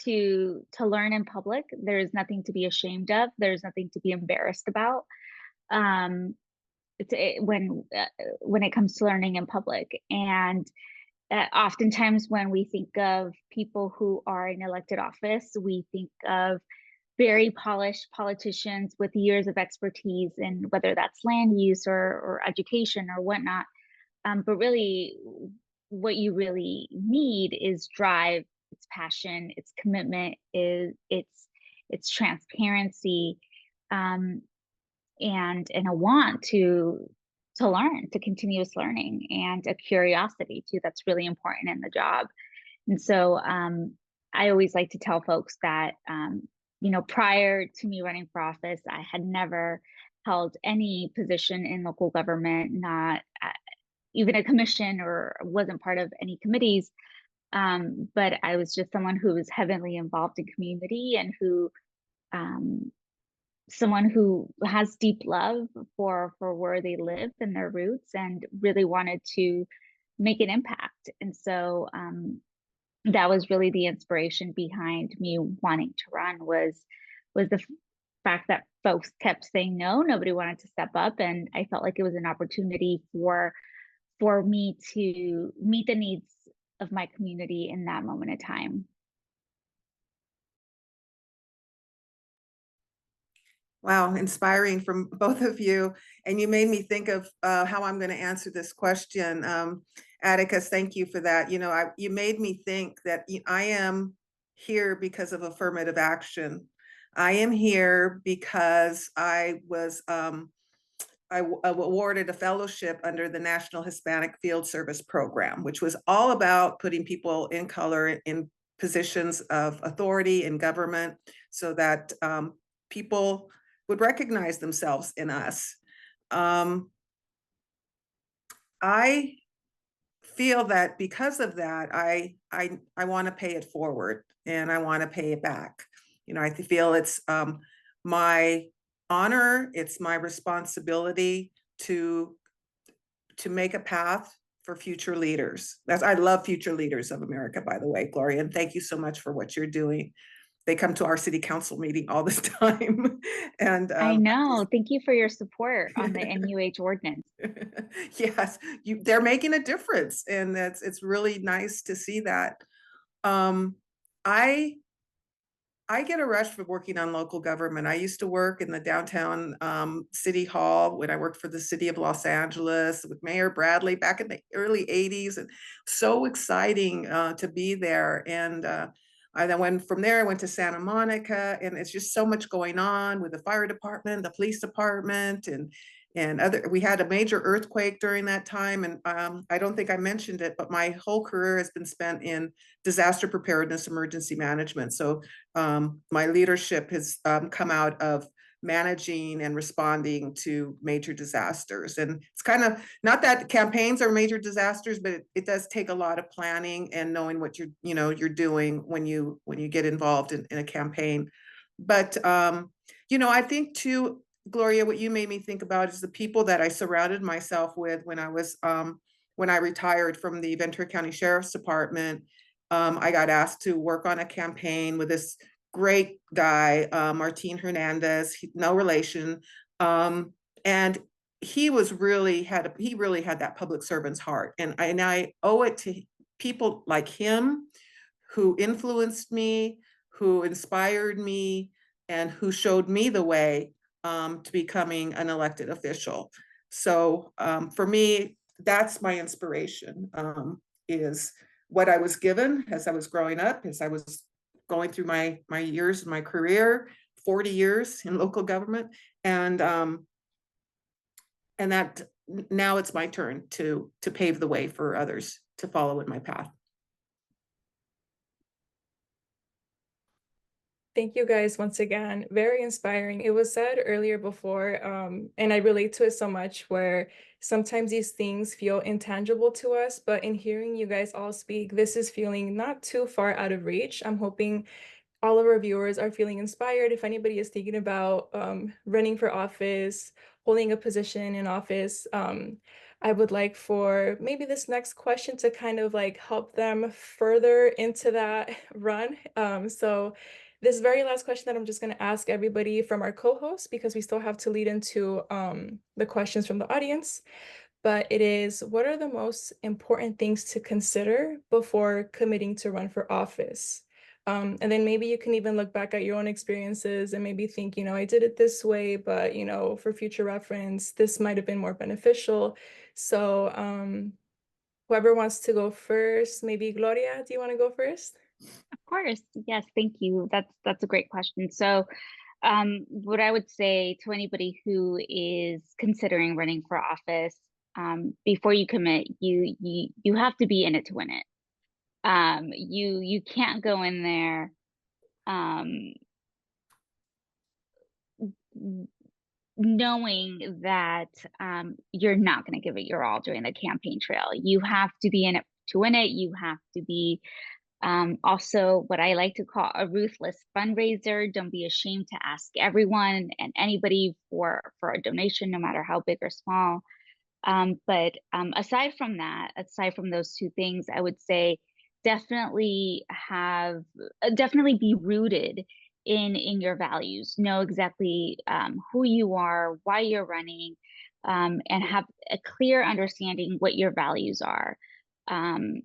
to learn in public. There's nothing to be ashamed of. There's nothing to be embarrassed about. When it comes to learning in public. And oftentimes when we think of people who are in elected office, we think of very polished politicians with years of expertise in whether that's land use or education or whatnot. But really, what you really need is drive, it's passion, it's commitment, it's transparency, and a want to learn, to continuous learning, and a curiosity too. That's really important in the job. And so I always like to tell folks that prior to me running for office, I had never held any position in local government, not even a commission, or wasn't part of any committees. But I was just someone who was heavily involved in community, and someone who has deep love for where they live and their roots, and really wanted to make an impact. And so that was really the inspiration behind me wanting to run, was the fact that folks kept saying no, nobody wanted to step up, and I felt like it was an opportunity for me to meet the needs of my community in that moment in time. Wow, inspiring from both of you. And you made me think of how I'm going to answer this question. Atticus, thank you for that. You made me think that I am here because of affirmative action. I am here because I was awarded a fellowship under the National Hispanic Field Service Program, which was all about putting people in color in positions of authority in government, so that people would recognize themselves in us. I feel that because of that, I want to pay it forward, and I want to pay it back. I feel it's my honor, it's my responsibility to make a path for future leaders. I love future leaders of America, by the way, Gloria, and thank you so much for what you're doing. They come to our city council meeting all the time. And I know. Thank you for your support on the NUH ordinance. Yes, they're making a difference, and it's really nice to see that. I get a rush for working on local government. I used to work in the downtown city hall when I worked for the city of Los Angeles with Mayor Bradley back in the early 80s, and so exciting to be there. And I then went from there, I went to Santa Monica, and it's just so much going on with the fire department, the police department, and other. We had a major earthquake during that time, and I don't think I mentioned it, but my whole career has been spent in disaster preparedness, emergency management. So my leadership has come out of managing and responding to major disasters. And it's kind of not that campaigns are major disasters, but it does take a lot of planning and knowing what you're doing when you get involved in a campaign. But I think too, Gloria, what you made me think about is the people that I surrounded myself with when I retired from the Ventura County Sheriff's Department. I got asked to work on a campaign with this great guy, Martin Hernandez, no relation. And he really had that public servant's heart. And I owe it to people like him who influenced me, who inspired me, and who showed me the way to becoming an elected official. So for me, that's my inspiration, is what I was given as I was growing up, as I was going through my years, my career, 40 years in local government. And that now it's my turn to pave the way for others to follow in my path. Thank you guys once again. Very inspiring. It was said earlier before, and I relate to it so much, where sometimes these things feel intangible to us, but in hearing you guys all speak, this is feeling not too far out of reach. I'm hoping all of our viewers are feeling inspired. If anybody is thinking about running for office, holding a position in office, I would like for maybe this next question to kind of like help them further into that run. So this very last question that I'm just going to ask everybody from our co-hosts, because we still have to lead into the questions from the audience. but it is what are the most important things to consider before committing to run for office? And then maybe you can even look back at your own experiences and maybe think, I did it this way, but, for future reference, this might have been more beneficial. So whoever wants to go first, maybe Gloria, do you want to go first? Of course, yes, thank you. That's a great question. So, what I would say to anybody who is considering running for office, before you commit, you have to be in it to win it. You can't go in there knowing that you're not going to give it your all during the campaign trail. You have to be in it to win it. You have to be also what I like to call a ruthless fundraiser. Don't be ashamed to ask everyone and anybody for a donation, no matter how big or small. But aside from that, aside from those two things, I would say definitely be rooted in your values. Know exactly who you are, why you're running, and have a clear understanding what your values are. And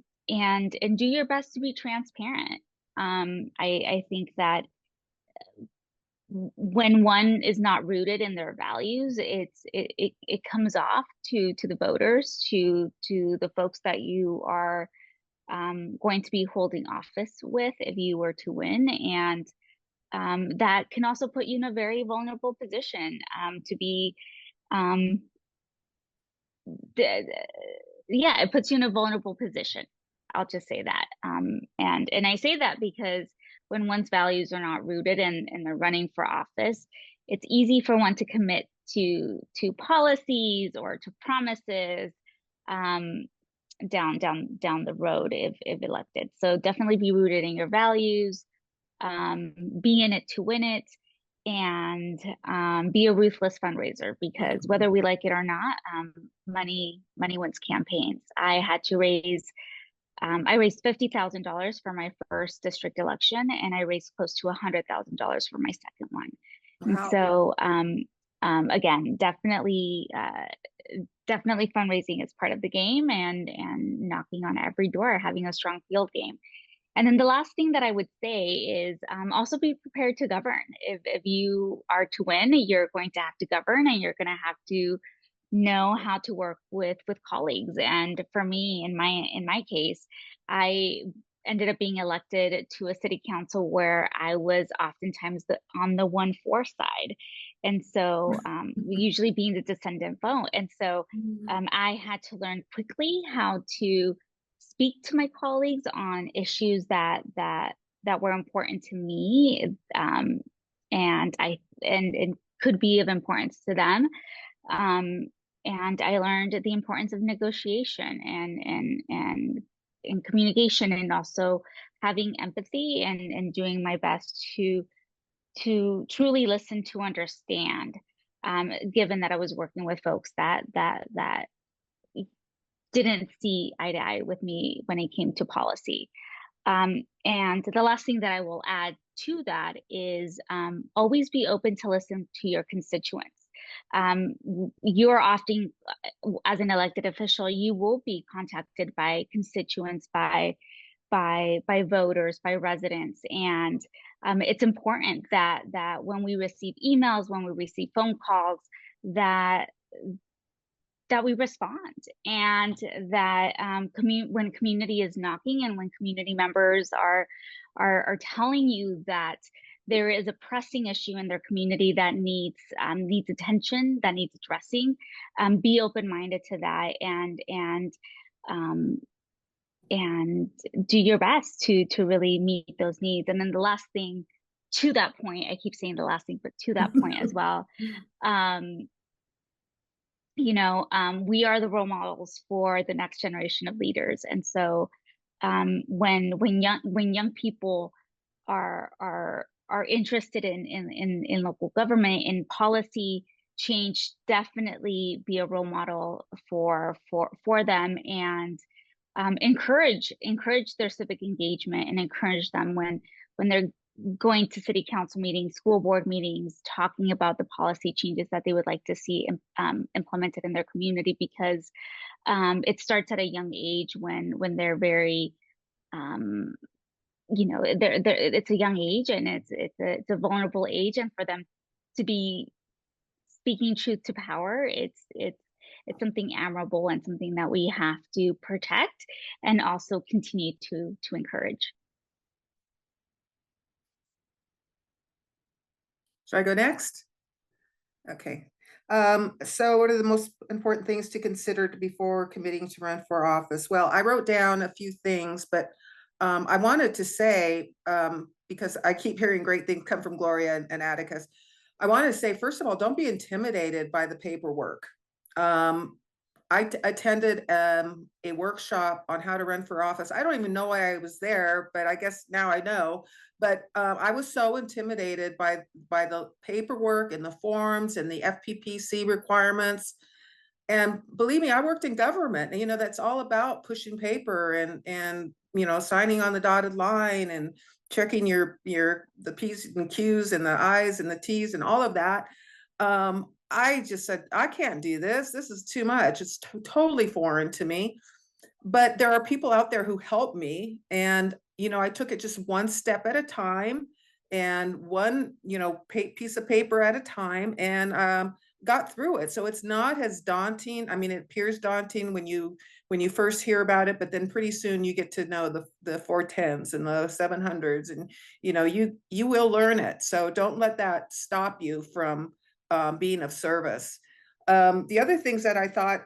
do your best to be transparent. I think that when one is not rooted in their values, it comes off to the voters, to the folks that you are going to be holding office with if you were to win. And that can also put you in a very vulnerable position to be yeah, it puts you in a vulnerable position. I'll just say that. And I say that because when one's values are not rooted and they're running for office, it's easy for one to commit to policies or to promises down the road if elected. So definitely be rooted in your values, be in it to win it, and be a ruthless fundraiser, because whether we like it or not, money wins campaigns. I raised $50,000 for my first district election, and I raised close to $100,000 for my second one. Wow. And so again, definitely fundraising is part of the game, and knocking on every door, having a strong field game. And then the last thing that I would say is also be prepared to govern. If you are to win, you're going to have to govern, and you're going to have to know how to work with colleagues. And for me, in my case, I ended up being elected to a city council where I was oftentimes on the 1-4 side. And so usually being the descendant vote. And so I had to learn quickly how to speak to my colleagues on issues that were important to me, and could be of importance to them. And I learned the importance of negotiation and communication, and also having empathy and doing my best to truly listen to understand, given that I was working with folks that didn't see eye to eye with me when it came to policy. And the last thing that I will add to that is always be open to listen to your constituents. You're often, as an elected official, you will be contacted by constituents, by voters, by residents. And it's important that when we receive emails, when we receive phone calls, that we respond, and that when community is knocking, and when community members are telling you that there is a pressing issue in their community that needs attention, that needs addressing, be open-minded to that, and do your best to really meet those needs. And then the last thing to that point, I keep saying the last thing, but to that point as well, we are the role models for the next generation of leaders. And so when young people are interested in local government, in policy change, definitely be a role model for them, and encourage their civic engagement, and encourage them when they're going to city council meetings, school board meetings, talking about the policy changes that they would like to see implemented in their community, because it starts at a young age when they're very, you know, it's a young age, and it's a vulnerable age, and for them to be speaking truth to power, it's something admirable and something that we have to protect and also continue to encourage. Should I go next? Okay. So what are the most important things to consider before committing to run for office? Well, I wrote down a few things, but I wanted to say, because I keep hearing great things come from Gloria and Atticus, I wanted to say, first of all, don't be intimidated by the paperwork. I attended a workshop on how to run for office. I don't even know why I was there, but I guess now I know. But I was so intimidated by the paperwork and the forms and the FPPC requirements. And believe me, I worked in government, and, you know, that's all about pushing paper and you know, signing on the dotted line and checking the P's and Q's and the I's and the T's and all of that. I just said, I can't do this. This is too much. It's totally foreign to me. But there are people out there who help me. And, you know, I took it just one step at a time and one, you know, piece of paper at a time, and got through it. So it's not as daunting. I mean, it appears daunting when you first hear about it, but then pretty soon you get to know the 410s and the 700s, and, you know, you will learn it. So don't let that stop you from being of service. The other things that I thought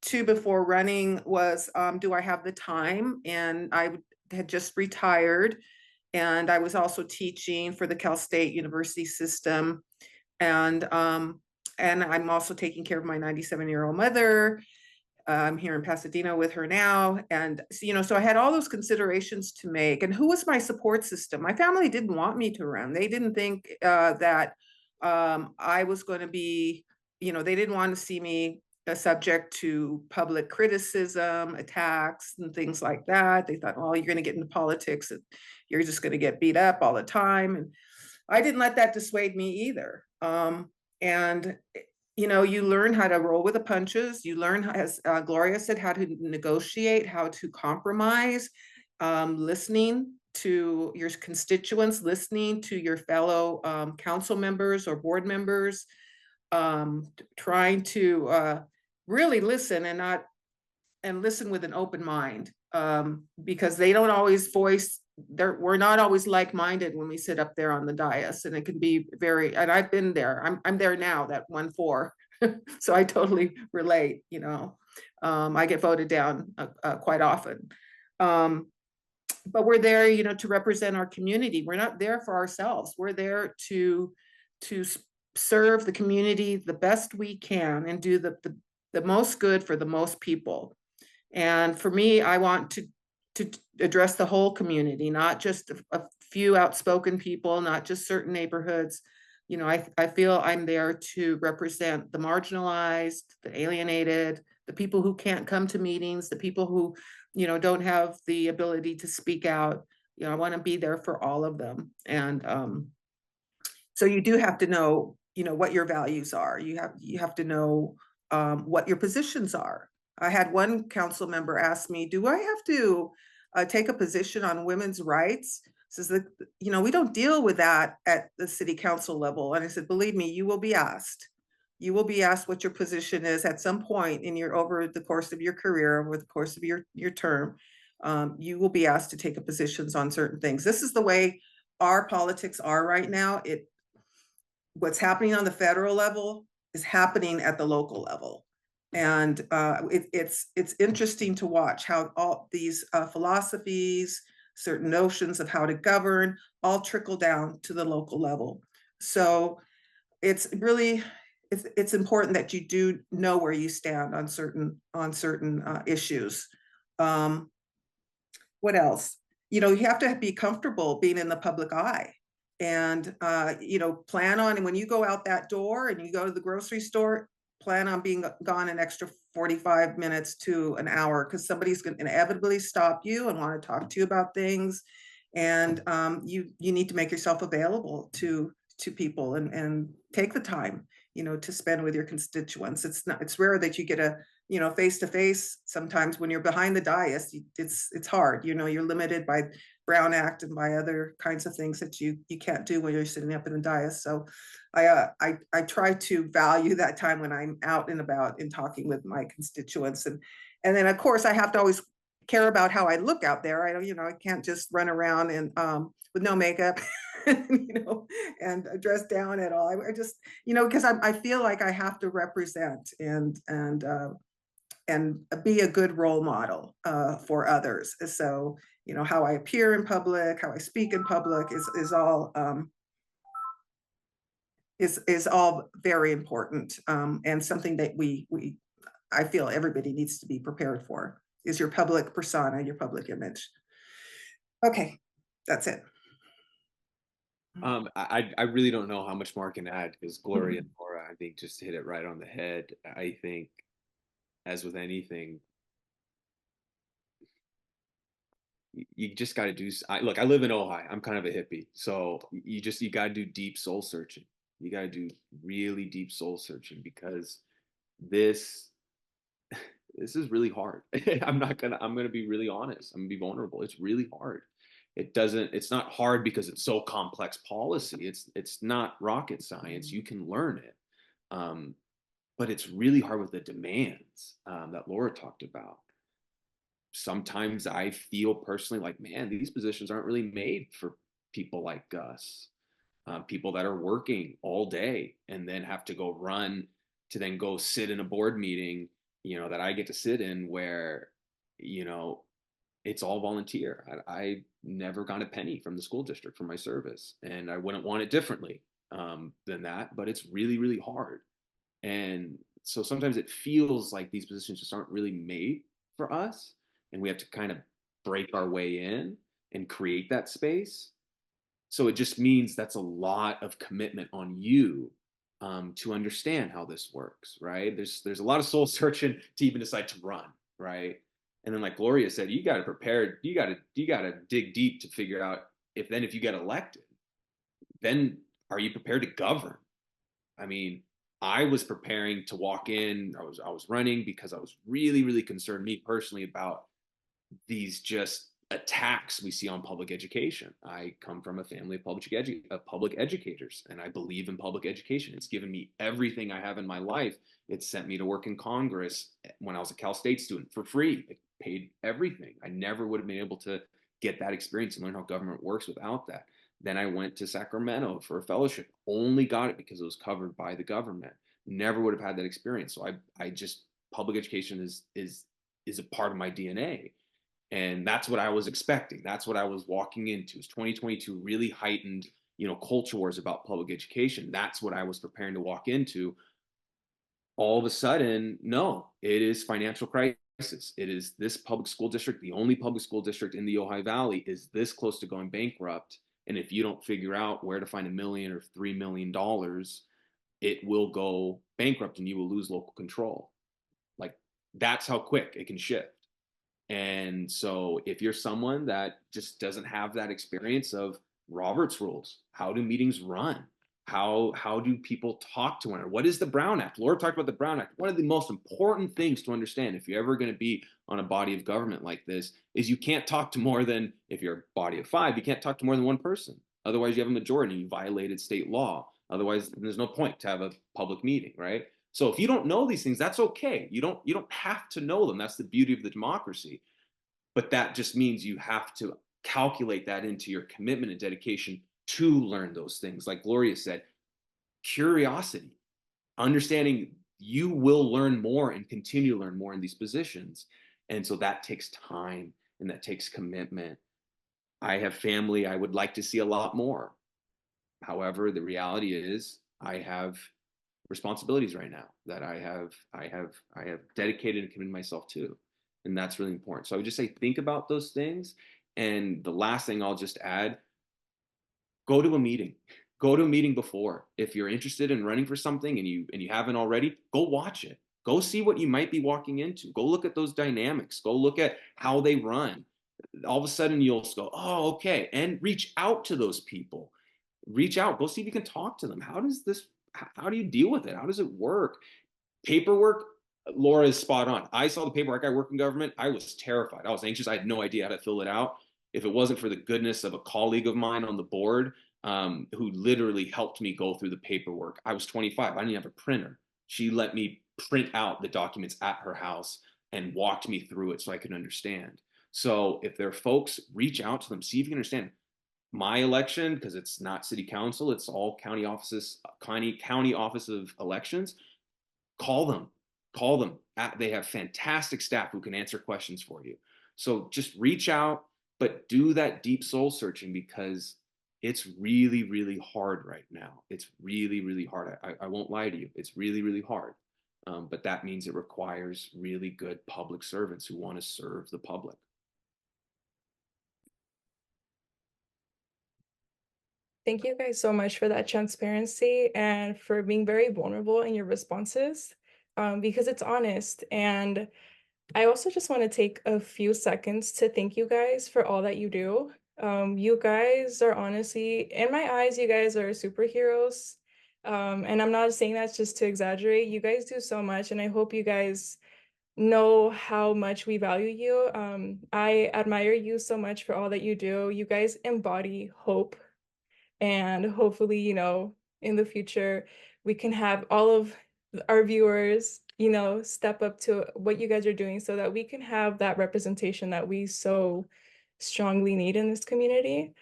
too before running was, do I have the time? And I had just retired, and I was also teaching for the Cal State University system, and I'm also taking care of my 97-year-old mother. I'm here in Pasadena with her now, and you know, so I had all those considerations to make. And who was my support system? My family didn't want me to run. They didn't think that I was going to be, you know, they didn't want to see me subject to public criticism, attacks, and things like that. They thought, oh, you're going to get into politics and you're just going to get beat up all the time. And I didn't let that dissuade me either. And, you know, you learn how to roll with the punches. You learn, as Gloria said, how to negotiate, how to compromise, listening to your constituents, listening to your fellow council members or board members, trying to really listen and listen with an open mind, because they don't always voice we're not always like-minded when we sit up there on the dais, and it can be very, and I've been there. I'm there now, that 1-4. So I totally relate, you know. I get voted down quite often. But we're there, you know, to represent our community. We're not there for ourselves. We're there to serve the community the best we can and do the most good for the most people. And for me, I want to address the whole community, not just a few outspoken people, not just certain neighborhoods. You know, I feel I'm there to represent the marginalized, the alienated, the people who can't come to meetings, the people who, you know, don't have the ability to speak out. You know, I want to be there for all of them. And so you do have to know, you know, what your values are. You have to know what your positions are. I had one council member ask me, do I have to take a position on women's rights? Says that, you know, we don't deal with that at the city council level. And I said, believe me, you will be asked. You will be asked what your position is at some point in over the course of your career, over the course of your term. You will be asked to take positions on certain things. This is the way our politics are right now. What's happening on the federal level is happening at the local level. And it's interesting to watch how all these philosophies, certain notions of how to govern, all trickle down to the local level. So it's really, it's important that you do know where you stand on certain issues. What else? You know, you have to be comfortable being in the public eye. And, you know, plan on, and when you go out that door and you go to the grocery store, plan on being gone an extra 45 minutes to an hour, because somebody's going to inevitably stop you and want to talk to you about things. And you need to make yourself available to people and take the time, to spend with your constituents. It's rare that you get a, face to face. Sometimes when you're behind the dais, it's hard, you're limited by Brown Act and by other kinds of things that you can't do when you're sitting up in the dais. So I try to value that time when I'm out and about and talking with my constituents. And then of course I have to always care about how I look out there. I don't, I can't just run around and with no makeup, and dressed down at all. I just, because I feel like I have to represent and be a good role model for others. So, how I appear in public, how I speak in public is all very important, and something that I feel everybody needs to be prepared for, is your public persona, your public image. Okay, that's it. I really don't know how much more I can add, because Gloria and Laura, I think, just hit it right on the head. I think, as with anything, you just got to do. Look, I live in Ojai. I'm kind of a hippie, so you got to do deep soul searching. You got to do really deep soul searching, because this is really hard. I'm gonna be really honest. I'm gonna be vulnerable. It's really hard. It's not hard because it's so complex policy. It's not rocket science. You can learn it. But it's really hard with the demands that Laura talked about. Sometimes I feel personally like, man, these positions aren't really made for people like us, people that are working all day and then have to go run to then go sit in a board meeting, that I get to sit in, where, it's all volunteer. I never got a penny from the school district for my service, and I wouldn't want it differently than that, but it's really, really hard. And so sometimes it feels like these positions just aren't really made for us, and we have to kind of break our way in and create that space. So it just means that's a lot of commitment on you to understand how this works, right? There's a lot of soul searching to even decide to run, right? And then, like Gloria said, you got to prepare, you got to dig deep to figure out if you get elected, then are you prepared to govern? I mean, I was preparing to walk in. I was running because I was really, really concerned, me personally, about these just attacks we see on public education. I come from a family of public educators, and I believe in public education. It's given me everything I have in my life. It sent me to work in Congress when I was a Cal State student for free. It paid everything. I never would have been able to get that experience and learn how government works without that. Then I went to Sacramento for a fellowship. Only got it because it was covered by the government. Never would have had that experience. So I just, public education is a part of my DNA. And that's what I was expecting. That's what I was walking into. 2022 really heightened, culture wars about public education. That's what I was preparing to walk into. All of a sudden, no, it is financial crisis. It is this public school district, the only public school district in the Ojai Valley, is this close to going bankrupt. And if you don't figure out where to find $1 million or $3 million, it will go bankrupt and you will lose local control. Like, that's how quick it can shift. And so if you're someone that just doesn't have that experience of Robert's rules, how do meetings run? How do people talk to one another? What is the Brown Act? Laura talked about the Brown Act. One of the most important things to understand if you're ever going to be on a body of government like this is you can't talk to more than, if you're a body of 5, you can't talk to more than one person. Otherwise you have a majority and you violated state law. Otherwise there's no point to have a public meeting, right? So if you don't know these things, that's okay. You don't have to know them. That's the beauty of the democracy. But that just means you have to calculate that into your commitment and dedication to learn those things. Like Gloria said, curiosity, understanding you will learn more and continue to learn more in these positions. And so that takes time and that takes commitment. I have family I would like to see a lot more. However, the reality is I have responsibilities right now that I have dedicated and committed myself to. And that's really important. So I would just say, think about those things. And the last thing I'll just add, go to a meeting. Go to a meeting before. If you're interested in running for something and you haven't already, go watch it. Go see what you might be walking into. Go look at those dynamics. Go look at how they run. all of a sudden you'll go, oh, okay, and reach out to those people. Reach out, go see if you can talk to them. How do you deal with it? How does it work? Paperwork, Laura is spot on. I saw the paperwork. I work in government. I was terrified. I was anxious. I had no idea how to fill it out. If it wasn't for the goodness of a colleague of mine on the board, who literally helped me go through the paperwork. I was 25. I didn't have a printer. She let me print out the documents at her house and walked me through it so I could understand. So if there are folks, reach out to them, see if you can understand. My election, because it's not city council, it's all county offices, county office of elections. Call them. They have fantastic staff who can answer questions for you. So just reach out, but do that deep soul searching, because it's really, really hard right now. It's really, really hard. I won't lie to you. It's really, really hard. But that means it requires really good public servants who want to serve the public. Thank you guys so much for that transparency and for being very vulnerable in your responses, because it's honest. And I also just want to take a few seconds to thank you guys for all that you do. You guys are honestly, in my eyes, you guys are superheroes. And I'm not saying that just to exaggerate. You guys do so much, and I hope you guys know how much we value you. I admire you so much for all that you do. You guys embody hope. And hopefully, in the future, we can have all of our viewers, step up to what you guys are doing so that we can have that representation that we so strongly need in this community.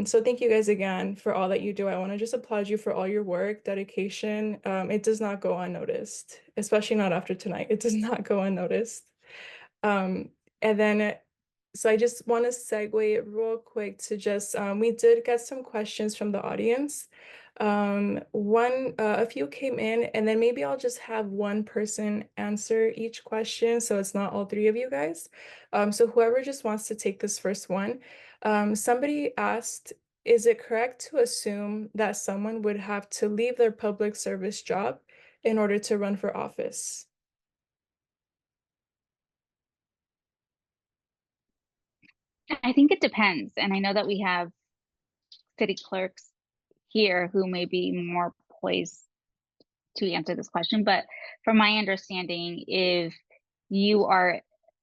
So thank you guys again for all that you do. I want to just applaud you for all your work, dedication. It does not go unnoticed, especially not after tonight. It does not go unnoticed. And then so I just want to segue real quick to just, we did get some questions from the audience. A few came in, and then maybe I'll just have one person answer each question, so it's not all three of you guys. So whoever just wants to take this first one. Somebody asked, is it correct to assume that someone would have to leave their public service job in order to run for office? I think it depends. And I know that we have city clerks here who may be more poised to answer this question. But from my understanding, if you are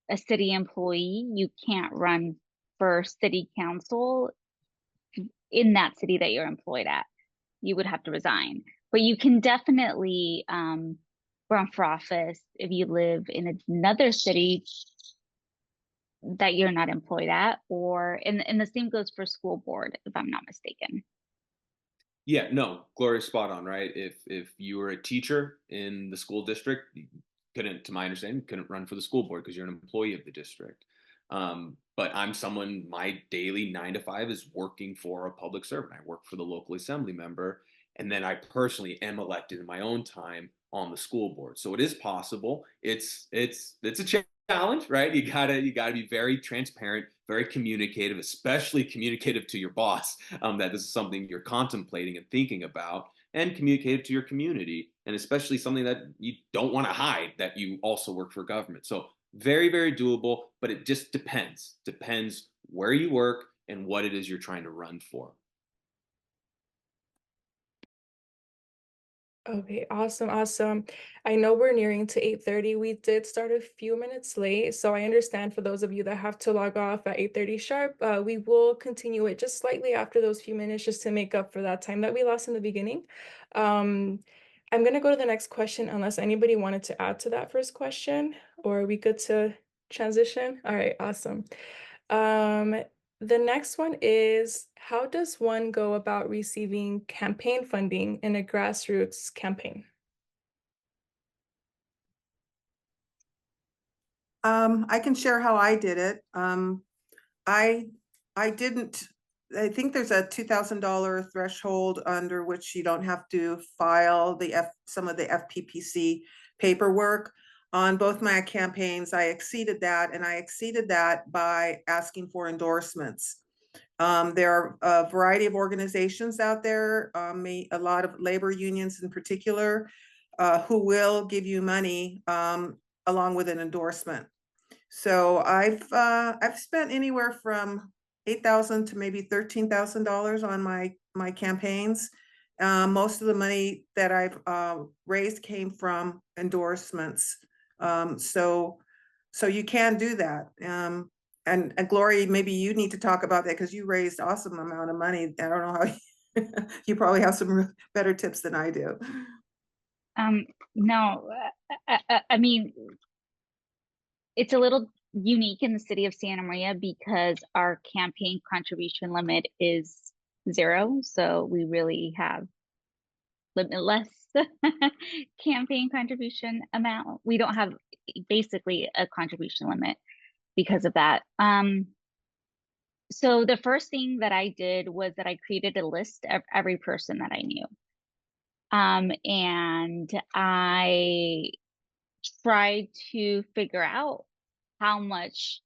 a city employee, you can't run for city council in that city that you're employed at. You would have to resign. But you can definitely run for office if you live in another city that you're not employed at, and the same goes for school board, if I'm not mistaken. Yeah, no, Gloria's spot on, right? If you were a teacher in the school district, you couldn't, to my understanding, couldn't run for the school board because you're an employee of the district. But I'm someone, my daily 9 to 5 is working for a public servant. I work for the local assembly member, and then I personally am elected in my own time on the school board. So it is possible. It's a challenge, right? You gotta be very transparent, very communicative, especially communicative to your boss, that this is something you're contemplating and thinking about, and communicative to your community, and especially something that you don't want to hide, that you also work for government. So very, very doable, but it just depends where you work and what it is you're trying to run for. Okay, awesome. I know we're nearing to 8:30. We did start a few minutes late, so I understand for those of you that have to log off at 8:30 sharp. We will continue it just slightly after those few minutes just to make up for that time that we lost in the beginning. I'm gonna go to the next question unless anybody wanted to add to that first question, or are we good to transition? All right, awesome. The next one is, how does one go about receiving campaign funding in a grassroots campaign? I can share how I did it. I think there's a $2,000 threshold under which you don't have to file some of the FPPC paperwork. On both my campaigns, I exceeded that, and I exceeded that by asking for endorsements. There are a variety of organizations out there, a lot of labor unions in particular, who will give you money along with an endorsement. So I've spent anywhere from $8,000 to maybe $13,000 on my campaigns. Most of the money that I've raised came from endorsements. So you can do that. And Gloria, maybe you need to talk about that because you raised awesome amount of money. I don't know how you probably have some better tips than I do. No, I mean, it's a little unique in the city of Santa Maria because our campaign contribution limit is 0. So we really have limitless campaign contribution amount. We don't have basically a contribution limit because of that. So the first thing that I did was that I created a list of every person that I knew. And I tried to figure out how much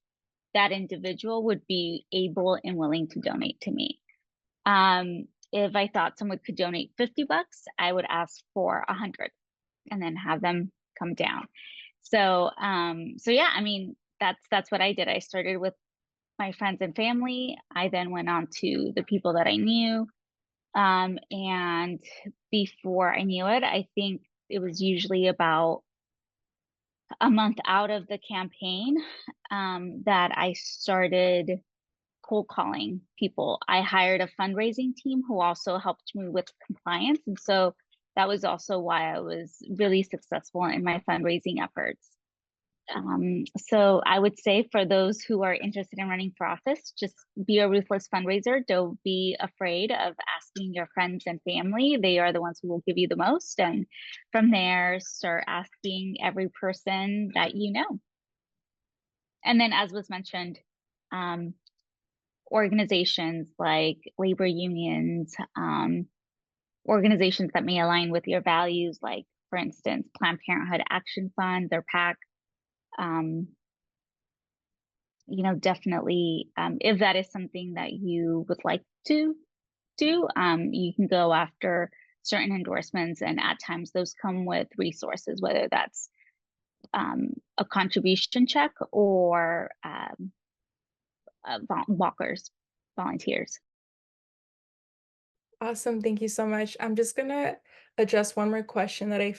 that individual would be able and willing to donate to me. If I thought someone could donate $50, I would ask for 100 and then have them come down. So, so yeah, I mean, that's what I did. I started with my friends and family. I then went on to the people that I knew. And before I knew it, I think it was usually about a month out of the campaign that I started cold calling people. I hired a fundraising team who also helped me with compliance. And so that was also why I was really successful in my fundraising efforts. So I would say for those who are interested in running for office, just be a ruthless fundraiser. Don't be afraid of asking your friends and family. They are the ones who will give you the most. And from there, start asking every person that you know. And then, as was mentioned, organizations like labor unions, organizations that may align with your values, like, for instance, Planned Parenthood Action Fund, their PAC. You know, definitely, if that is something that you would like to do, you can go after certain endorsements, and at times those come with resources, whether that's a contribution check or walkers, volunteers. Awesome. Thank you so much. I'm just going to address one more question that I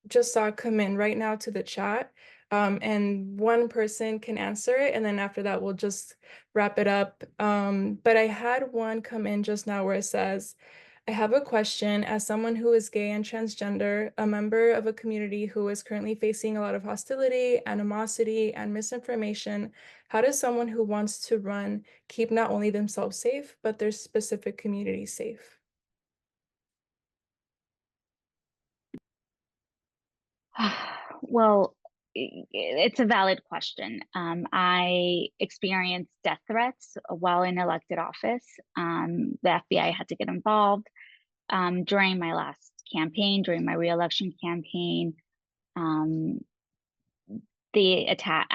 just saw come in right now to the chat. And one person can answer it, and then after that, we'll just wrap it up. But I had one come in just now where it says, I have a question. As someone who is gay and transgender, a member of a community who is currently facing a lot of hostility, animosity, and misinformation, how does someone who wants to run keep not only themselves safe, but their specific community safe? Well, it's a valid question. I experienced death threats while in elected office. The FBI had to get involved during my last campaign, during my re-election campaign. I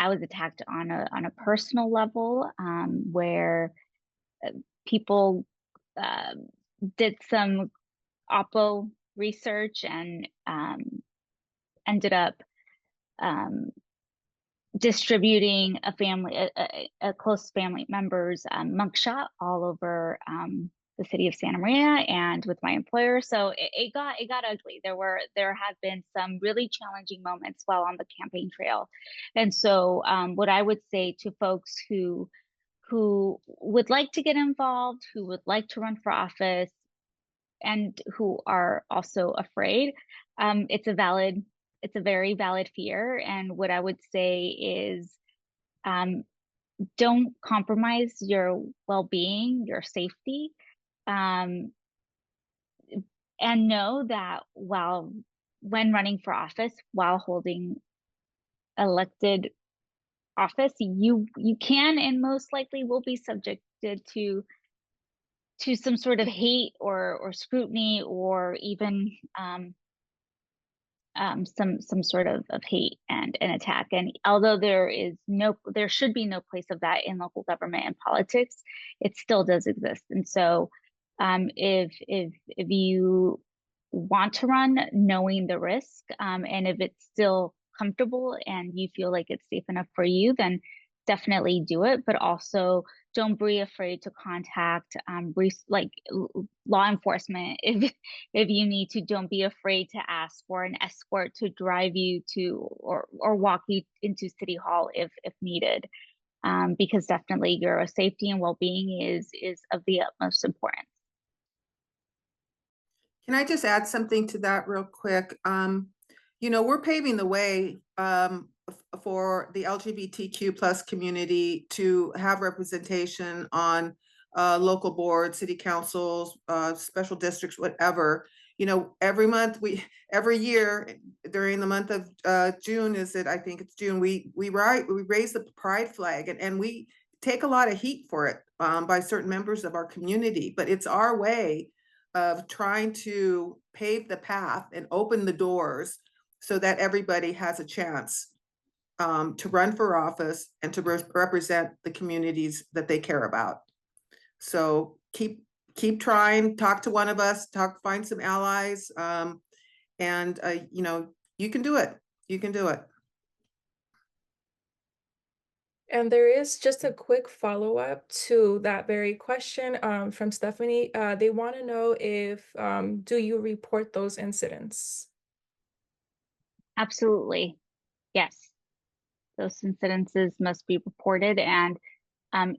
was attacked on a personal level, where people did some oppo research and ended up distributing a close family member's mugshot all over the city of Santa Maria and with my employer. So it got ugly. There had been some really challenging moments while on the campaign trail. And so what I would say to folks who would like to get involved, who would like to run for office, and who are also afraid, it's a very valid fear. And what I would say is, don't compromise your well-being, your safety, and know that when running for office, while holding elected office, you can and most likely will be subjected to some sort of hate or scrutiny, or even some sort of hate and an attack. And although there should be no place of that in local government and politics, it still does exist. And so if you want to run knowing the risk, and if it still comfortable and you feel like it's safe enough for you, then definitely do it. But also don't be afraid to contact law enforcement if you need to. Don't be afraid to ask for an escort to drive you to or walk you into City Hall if needed. Because definitely your safety and well-being is of the utmost importance. Can I just add something to that real quick? You know, we're paving the way for the LGBTQ plus community to have representation on local boards, city councils, special districts, whatever. You know, every year during the month of June, I think it's June, we raise the pride flag, and we take a lot of heat for it by certain members of our community, but it's our way of trying to pave the path and open the doors so that everybody has a chance to run for office and to represent the communities that they care about. So keep trying, talk to one of us, find some allies, and you know, you can do it. You can do it. And there is just a quick follow-up to that very question from Stephanie. They want to know if do you report those incidents? Absolutely. Yes. Those incidences must be reported. And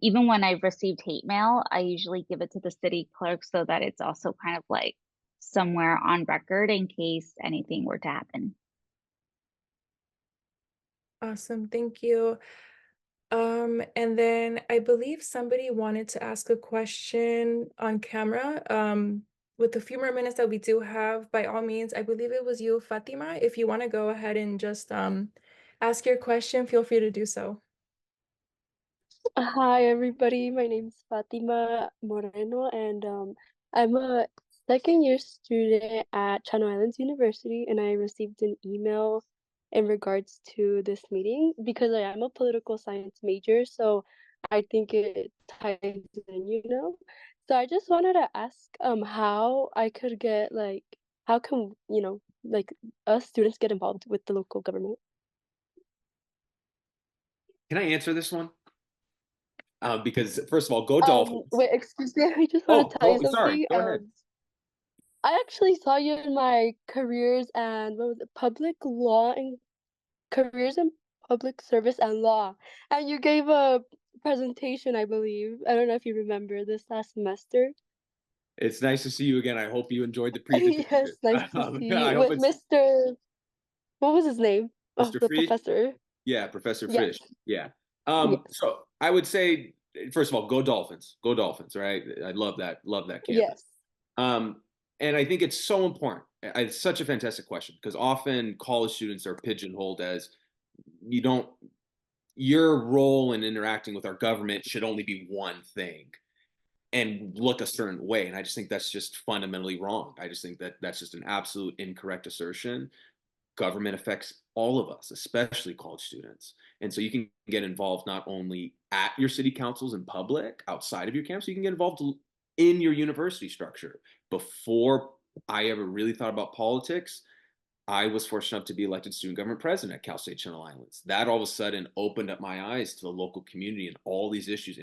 even when I've received hate mail, I usually give it to the city clerk so that it's also kind of like somewhere on record in case anything were to happen. Awesome, thank you. And then I believe somebody wanted to ask a question on camera. With the few more minutes that we do have, by all means, I believe it was you, Fatima. If you want to go ahead and just ask your question, feel free to do so. Hi everybody, my name is Fatima Moreno and I'm a second year student at Channel Islands University, and I received an email in regards to this meeting because I am a political science major, so I think it ties in, you know. So I just wanted to ask how I could get how can, you know, us students get involved with the local government? Can I answer this one? Because first of all, go Dolphins. Wait, excuse me, I just want to tell you sorry. something. Go ahead. I actually saw you in my careers and what was it, public law and careers in public service and law. And you gave a presentation, I believe. I don't know if you remember this last semester. It's nice to see you again. I hope you enjoyed the presentation. Yes, nice to see I you hope with it's Mr. What was his name? Oh, Mr. the Fried. professor. Yeah, Professor Yes. Fish. Yeah. Yes. So I would say, first of all, go Dolphins. Go Dolphins, right? I love that campus. Yes. And I think it's so important. It's such a fantastic question because often college students are pigeonholed as your role in interacting with our government should only be one thing and look a certain way. And I just think that's just fundamentally wrong. I just think that that's just an absolute incorrect assertion. Government affects all of us, especially college students. And so you can get involved not only at your city councils in public, outside of your campus, you can get involved in your university structure. Before I ever really thought about politics, I was fortunate enough to be elected student government president at Cal State Channel Islands. That all of a sudden opened up my eyes to the local community and all these issues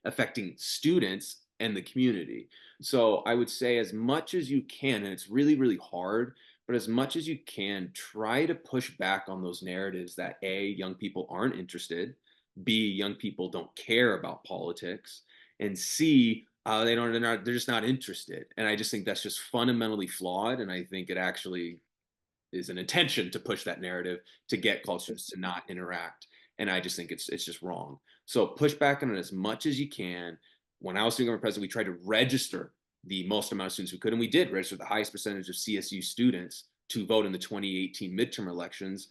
affecting students and the community. So I would say as much as you can, and it's really, really hard, but as much as you can, try to push back on those narratives that A, young people aren't interested, B, young people don't care about politics, and C, they're just not interested. And I just think that's just fundamentally flawed. And I think it actually is an intention to push that narrative to get college students to not interact. And I just think it's just wrong. So push back on it as much as you can. When I was student government president, we tried to register the most amount of students we could, and we did register the highest percentage of CSU students to vote in the 2018 midterm elections,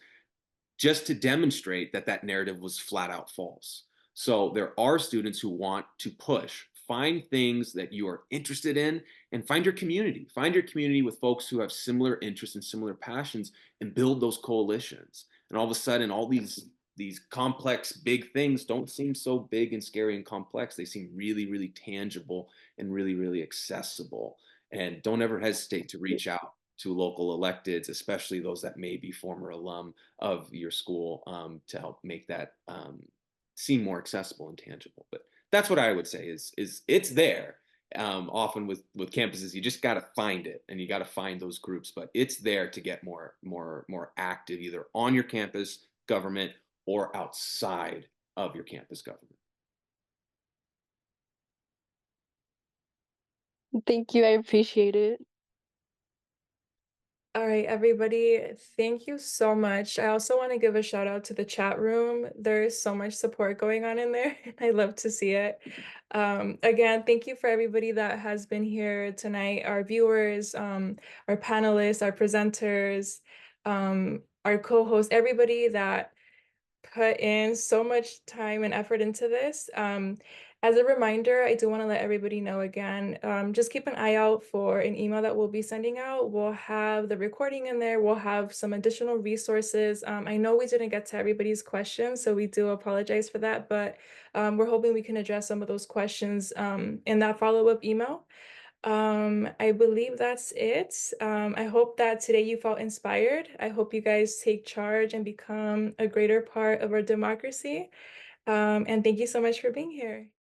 just to demonstrate that that narrative was flat out false. So there are students who want to push, find things that you are interested in, and find your community. Find your community with folks who have similar interests and similar passions, and build those coalitions. And all of a sudden, all these complex, big things don't seem so big and scary and complex. They seem really, really tangible and really, really accessible. And don't ever hesitate to reach out to local electeds, especially those that may be former alum of your school, to help make that seem more accessible and tangible. But that's what I would say is it's there. Often with campuses, you just got to find it, and you got to find those groups, but it's there to get more active, either on your campus government or outside of your campus government. Thank you. I appreciate it. All right, everybody, thank you so much. I also want to give a shout out to the chat room. There is so much support going on in there. I love to see it. Again, thank you for everybody that has been here tonight, our viewers, our panelists, our presenters, our co-hosts, everybody that put in so much time and effort into this. As a reminder, I do want to let everybody know again, just keep an eye out for an email that we'll be sending out. We'll have the recording in there. We'll have some additional resources. I know we didn't get to everybody's questions, so we do apologize for that, but we're hoping we can address some of those questions in that follow-up email. I believe that's it. I hope that today you felt inspired. I hope you guys take charge and become a greater part of our democracy. And thank you so much for being here.